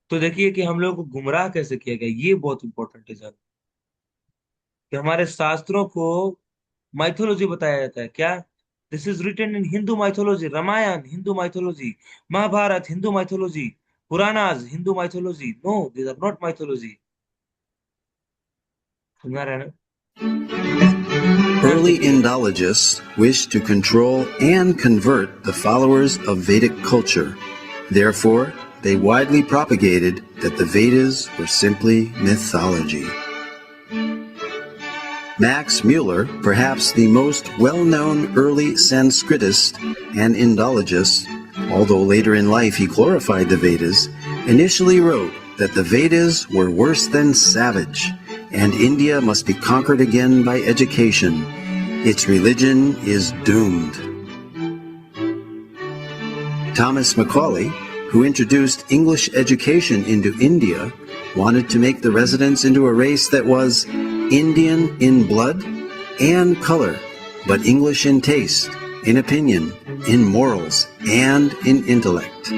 तो देखिए कि हम लोग को गुमराह कैसे किया गया, ये बहुत इंपॉर्टेंट है जान, कि हमारे शास्त्रों को माइथोलॉजी बताया जाता है। क्या? This is written in Hindu mythology, Ramayana Hindu mythology, Mahabharata Hindu mythology, Puranas Hindu mythology. No, these are not mythology. समझ रहे हैं ना। Early Indologists wished to control and convert the followers of Vedic culture. Therefore, they widely propagated that the Vedas were simply mythology. Max Muller, perhaps the most well-known early Sanskritist and Indologist, although later in life he glorified the Vedas, initially wrote that the Vedas were worse than savage, and India must be conquered again by education. Its religion is doomed. Thomas Macaulay, who introduced English education into India, wanted to make the residents into a race that was Indian in blood and color, but English in taste, in opinion, in morals, and in intellect.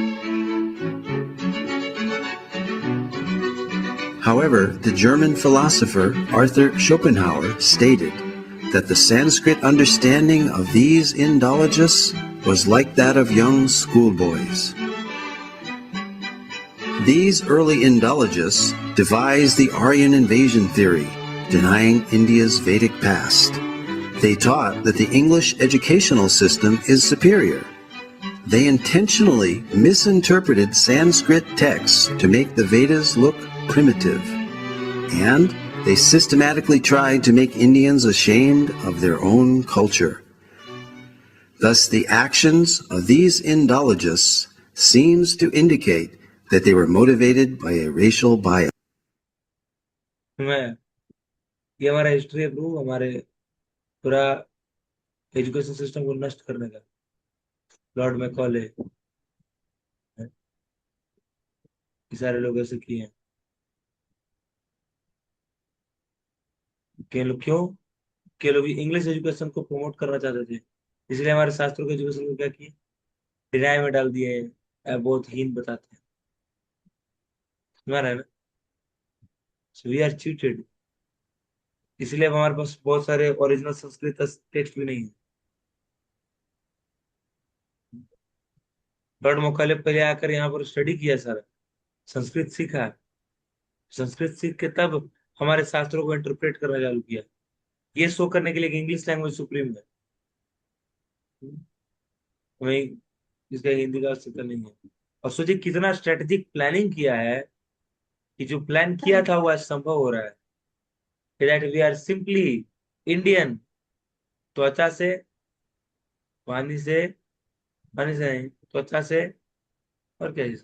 However, the German philosopher Arthur Schopenhauer stated, that the Sanskrit understanding of these Indologists was like that of young schoolboys. These early Indologists devised the Aryan invasion theory, denying India's Vedic past. They taught that the English educational system is superior. They intentionally misinterpreted Sanskrit texts to make the Vedas look primitive. And they systematically tried to make Indians ashamed of their own culture. Thus, the actions of these Indologists seems to indicate that they were motivated by a racial bias. मैं ये हमारा history है bro, हमारे पूरा education system को नष्ट करने का लॉर्ड मैकॉले, ये सारे लोग ऐसे किए हैं। क्यों के लोग इंग्लिश एजुकेशन को प्रमोट करना चाहते थे, इसलिए हमारे शास्त्रों के एजुकेशन को क्या किए, डिनाई में डाल दिए, बहुत हीन बताते हैं। समझ रहे हैं ना? वी आर चीटेड, इसलिए अब हमारे पास बहुत सारे ओरिजिनल संस्कृत टेक्स्ट भी नहीं है। लॉर्ड मैकॉले पहले आकर यहाँ पर स्टडी किया, सारा संस्कृत सीखा, संस्कृत सीख के तब हमारे शास्त्रों को इंटरप्रेट करना चालू किया, ये शो करने के लिए कि इंग्लिश लैंग्वेज सुप्रीम है। वही जिसका हिंदी का अस्तित्व नहीं है। और सोचिए कितना स्ट्रेटेजिक प्लानिंग किया है कि जो प्लान किया था वो आज संभव हो रहा है। That we are simply Indian, त्वचा से, पानी से, पानी से नहीं, त्वचा से, और क्या है?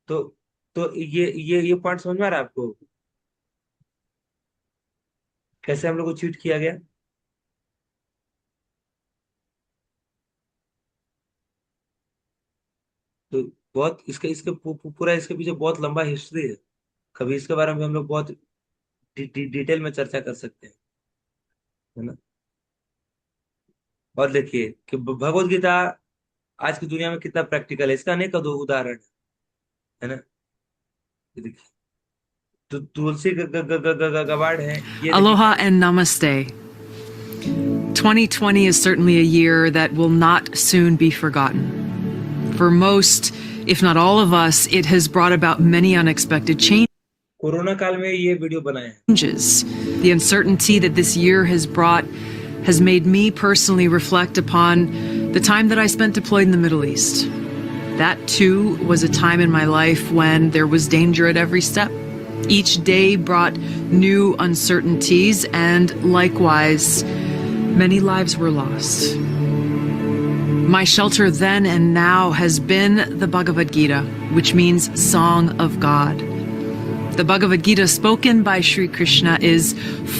तो ये पॉइंट समझ में आ रहा है आपको, कैसे हम लोग को चीट किया गया? तो बहुत इसके इसके पूरा इसके पीछे बहुत लंबा हिस्ट्री है, कभी इसके बारे में हम लोग बहुत डिटेल में चर्चा कर सकते हैं, है ना? और देखिए कि भगवत गीता आज की दुनिया में कितना प्रैक्टिकल है, इसका अनेक उदाहरण है ना? ये देखिए, तो तुलसी गवाड़ है, ये Aloha and namaste. 2020 is certainly a year that will not soon be forgotten. For most, if not all of us, it has brought about many unexpected corona काल में ये वीडियो बनाए हैं। changes. The uncertainty that this year has brought has made me personally reflect upon the time that I spent deployed in the Middle East. That too was a time in my life when there was danger at every step. Each day brought new uncertainties, and likewise, many lives were lost. My shelter then and now has been the Bhagavad Gita, which means Song of God. The Bhagavad Gita spoken by Sri Krishna is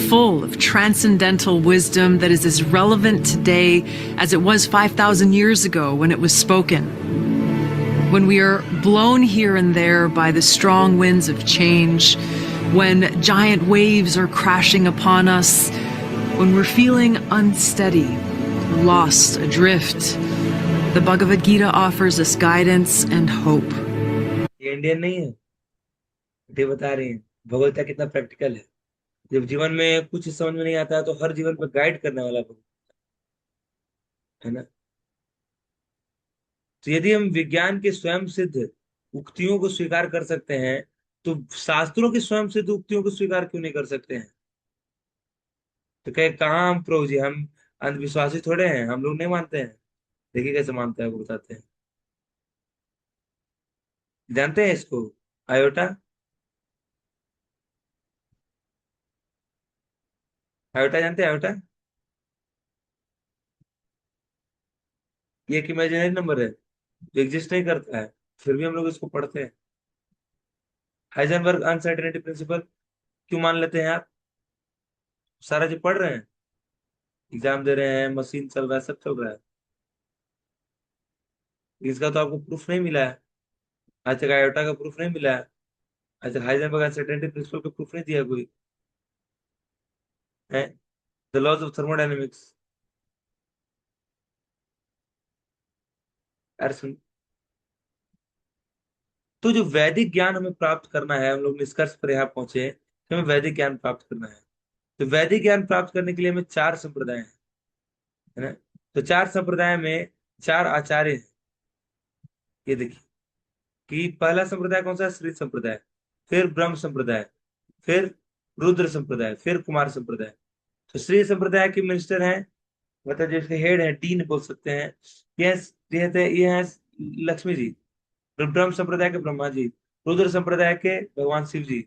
full of transcendental wisdom that is as relevant today as it was 5,000 years ago when it was spoken. When we are blown here and there by the strong winds of change, when giant waves are crashing upon us, when we're feeling unsteady, lost, adrift, the Bhagavad Gita offers us guidance and hope. ये Indian नहीं है, ये बता रहे हैं भगवत गीता कितना practical है। जब जीवन में कुछ समझ में नहीं आता है तो हर जीवन पर गाइड करने वाला भगवत, है ना? तो यदि हम विज्ञान के स्वयं सिद्ध उक्तियों को स्वीकार कर सकते हैं, तो शास्त्रों की स्वयं सिद्ध उक्तियों को स्वीकार क्यों नहीं कर सकते हैं? तो कहे कहाँ हम प्रभु जी, हम अंधविश्वासी थोड़े हैं, हम लोग नहीं मानते हैं। देखिए कैसे मानता है, वो बताते हैं। जानते हैं इसको, आयोटा? आयोटा जानते हैं? आयोटा ये एक इमेजिनरी नंबर है जो एग्जिस्ट नहीं करता है, फिर भी हम लोग इसको पढ़ते हैं। हाइजेनबर्ग अनसर्टेनिटी प्रिंसिपल क्यों मान लेते हैं आप? सारा जो पढ़ रहे हैं, एग्जाम दे रहे हैं, मशीन चल रहा है, सब चल रहा है, इसका तो आपको प्रूफ नहीं मिला है आज तक। आयोटा का प्रूफ नहीं मिला है आज तक। हाइजेनबर्ग अनसर्टेनिटी प्रिंसिपल का प्रूफ नहीं दिया कोई है। द लॉज ऑफ थर्मोडायनेमिक्स, अरे सुन, तो जो वैदिक ज्ञान हमें प्राप्त करना है, हम लोग निष्कर्ष पर यहाँ पहुंचे हैं कि हमें वैदिक ज्ञान प्राप्त करना है। तो वैदिक ज्ञान प्राप्त करने के लिए हमें 4 संप्रदाय हैं, है ना। तो 4 संप्रदाय में 4 आचार्य हैं। ये देखिए कि पहला संप्रदाय कौन सा है? श्री संप्रदाय, फिर ब्रह्म संप्रदाय, फिर रुद्र संप्रदाय, फिर कुमार संप्रदाय। तो श्री संप्रदाय के मिनिस्टर हैं, मतलब जिसके हेड है, डीन बोल सकते हैं, ये है लक्ष्मी जी। ब्रह्म संप्रदाय के ब्रह्मा जी, रुद्र संप्रदाय के भगवान शिव जी,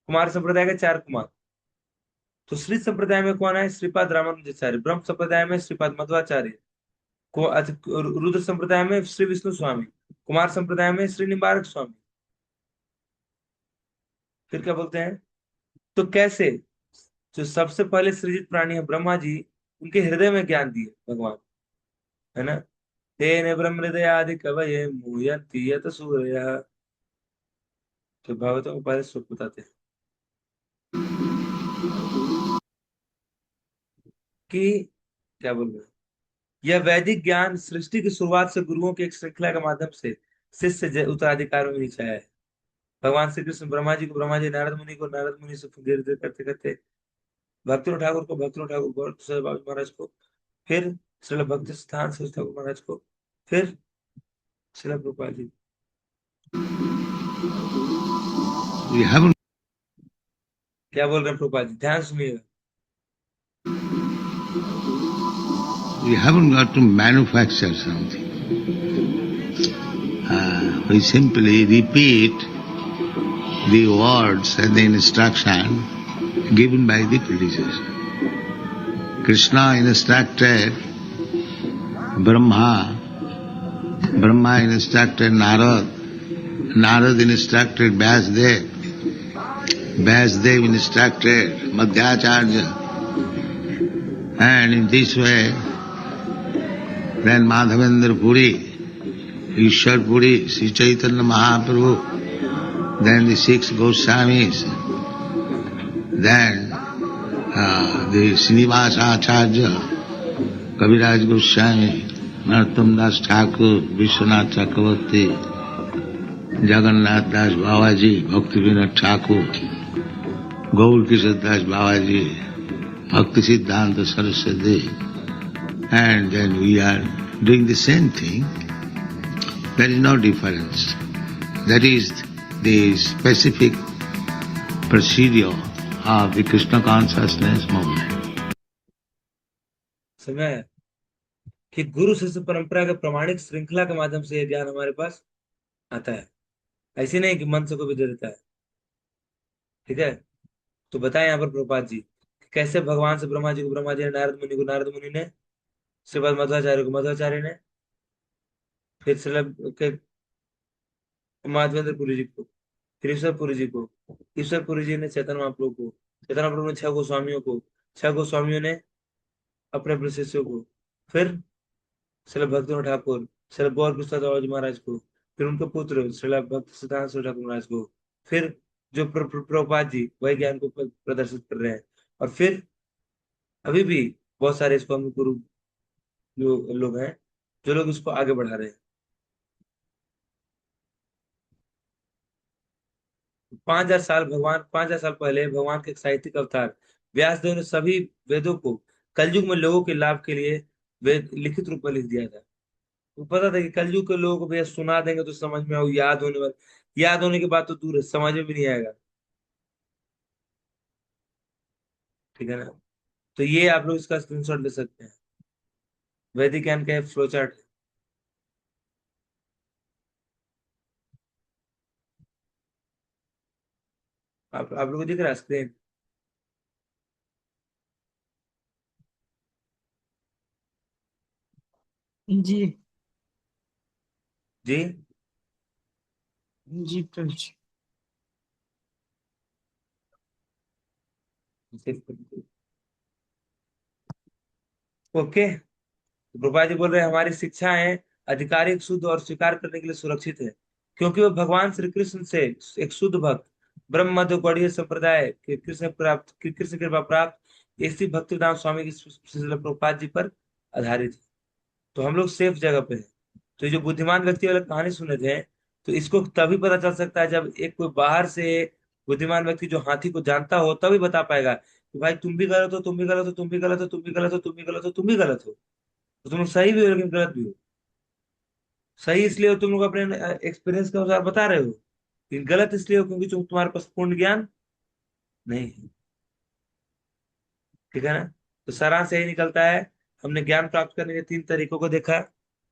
कुमार संप्रदाय के 4 कुमार। तो श्री संप्रदाय में कौन है? श्रीपाद रामानुजाचार्य। ब्रह्म संप्रदाय में श्रीपाद मध्वाचार्य। रुद्र संप्रदाय में श्री विष्णु स्वामी। कुमार संप्रदाय में श्री निम्बारक स्वामी। फिर क्या बोलते हैं? तो कैसे जो सबसे पहले सृजित प्राणी है ब्रह्मा जी, उनके हृदय में ज्ञान दिए भगवान, है ना। तेने ब्रह्म हृदय आदि कवये मुह्यन्ति यत सूरयः। तो भागवतों को पहले श्लोक बताते हैं कि क्या बोल रहे हैं, यह वैदिक ज्ञान सृष्टि की शुरुआत से गुरुओं की एक श्रृंखला के माध्यम से शिष्य उत्तराधिकार में नीचे आया है। भगवान श्री कृष्ण ब्रह्मा जी को ब्रह्मा जी, नारद मुनि को नारद मुनि से धीरे धीरे करते करते भक्ति ठाकुर को भक्ति ठाकुर, गौर प्रसाद बाबू महाराज को, फिर श्रील भक्ति स्थान से ठाकुर महाराज को, फिर श्रील प्रभुपाद जी। क्या बोल रहे हैं प्रभुपाद जी? ध्यान सुनिएगा। We haven't got to manufacture something. We simply repeat the words and the instruction given by the predecessor. Krishna instructed Brahma, Brahma instructed Narad, Narad instructed Vyasdev, Vyasdev instructed Madhyacharya, and in this way then Madhavendra Puri, Ishwar Puri, Sri Chaitanya Mahaprabhu, then the 6 Goswamis, then the Srinivasa Acharya, Kaviraj Goswami, Narottam Das Thakur, Vishwanath Chakravarti, Jagannath Das Babaji, Bhakti Vinod Thakur, Gaur Kishore Das Babaji, Bhakti Siddhanta Saraswati, and then we are doing the same thing. There is no difference. That is the specific procedure of the Krishna consciousness movement. समय कि गुरु शिष्य परंपरा के प्रमाणिक श्रृंखला के माध्यम से यह ज्ञान हमारे पास आता है, ऐसे नहीं कि मन से को भी दे देता है। ठीक है, तो बताएं यहाँ पर प्रभुपाद जी कैसे भगवान से ब्रह्मा जी को ब्रह्मा जी ने, नारद मुनि को नारद मुनि ने, श्रीपाद मध्वाचार्य को मध्वाचार्य ने, फिर माधवेंद्र पुरी जी को, फिर ईश्वरपुरी जी को, ईश्वरपुरी जी ने चैतन्य महाप्रभु को, चैतन्य महाप्रभु ने 6 गोस्वामियों को, 6 गोस्वामियों ने अपने अपने शिष्यों को, फिर श्रील भक्ति ठाकुर, श्रील गौर प्रसाद बाबा जी महाराज को, फिर उनके पुत्र श्रील भक्ति सिद्धांत ठाकुर महाराज को, फिर जो प्रभुपाद जी वही ज्ञान को प्रदर्शित कर रहे हैं, और फिर अभी भी बहुत सारे इसको हम गुरु जो लोग हैं, जो लोग इसको आगे बढ़ा रहे हैं। 5000 साल 5000 साल पहले भगवान के एक साहित्यिक अवतार व्यासदेव ने सभी वेदों को कलयुग में लोगों के लाभ के लिए वेद लिखित रूप में लिख दिया था। तो पता था कि कलयुग के लोगों को भैया सुना देंगे तो समझ में आओ, याद होने के बाद तो दूर है, समझ में भी नहीं आएगा। ठीक है ना। तो ये आप लोग इसका स्क्रीनशॉट ले सकते हैं, वैदिक ज्ञान का फ्लो चार्ट है। आप लोगों को दिख रहा है स्क्रीन? जी जी जी प्रभु जी। ओके, प्रभुपाद जी बोल रहे हैं हमारी शिक्षाएं आधिकारिक, शुद्ध और स्वीकार करने के लिए सुरक्षित है, क्योंकि वह भगवान श्री कृष्ण से एक शुद्ध भक्त ब्रह्म मध्य गौड़ीय संप्रदाय के कृष्ण कृपा प्राप्त इसी भक्तिवेदांत स्वामी की प्रभुपाद जी पर आधारित है। तो हम लोग सेफ जगह पे हैं। तो ये जो बुद्धिमान व्यक्ति वाला कहानी सुने थे, तो इसको तभी पता चल सकता है जब एक कोई बाहर से बुद्धिमान व्यक्ति जो हाथी को जानता हो तभी बता पाएगा कि भाई तुम भी गलत हो, तुम भी गलत हो, तुम भी गलत हो, तुम भी गलत हो, तुम भी गलत हो, तुम भी गलत हो। तो तुम लोग सही भी हो लेकिन गलत भी हो। सही इसलिए हो तुम लोग अपने एक्सपीरियंस के अनुसार बता रहे हो, लेकिन गलत इसलिए हो क्योंकि तुम्हारे पास पूर्ण ज्ञान नहीं है। ठीक है ना? तो सारांश यही निकलता है, हमने ज्ञान प्राप्त करने के तीन तरीकों को देखा।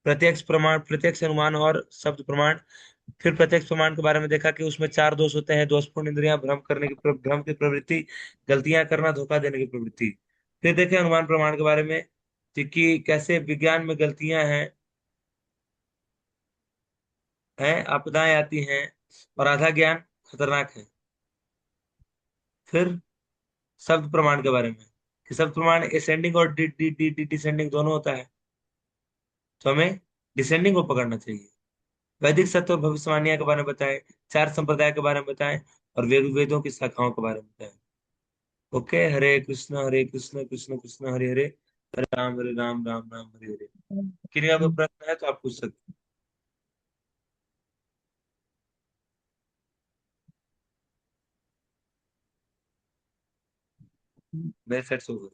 प्रत्यक्ष प्रमाण, प्रत्यक्ष अनुमान और शब्द प्रमाण। फिर प्रत्यक्ष प्रमाण के बारे में देखा कि उसमें चार दोष होते हैं: दोषपूर्ण इंद्रियां, भ्रम की प्रवृत्ति, गलतियां करना, धोखा देने की प्रवृत्ति। फिर देखे अनुमान प्रमाण के बारे में कि कैसे विज्ञान में गलतियां हैं, आपदाएं आती हैं और आधा ज्ञान खतरनाक है। फिर शब्द प्रमाण के बारे में कि शब्द प्रमाण असेंडिंग और डिसेंडिंग दोनों होता है, तो हमें डिसेंडिंग को पकड़ना चाहिए। वैदिक सत्य और भविष्यवाणियों के बारे में बताएं, चार संप्रदाय के बारे में बताएं और वेदों की शाखाओं के बारे में बताएं। ओके, हरे कृष्ण कृष्ण कृष्ण हरे हरे, हरे राम राम राम हरे हरे। किसी का कोई प्रश्न है तो आप पूछ सकते हैं। मेरे सेट से होगा।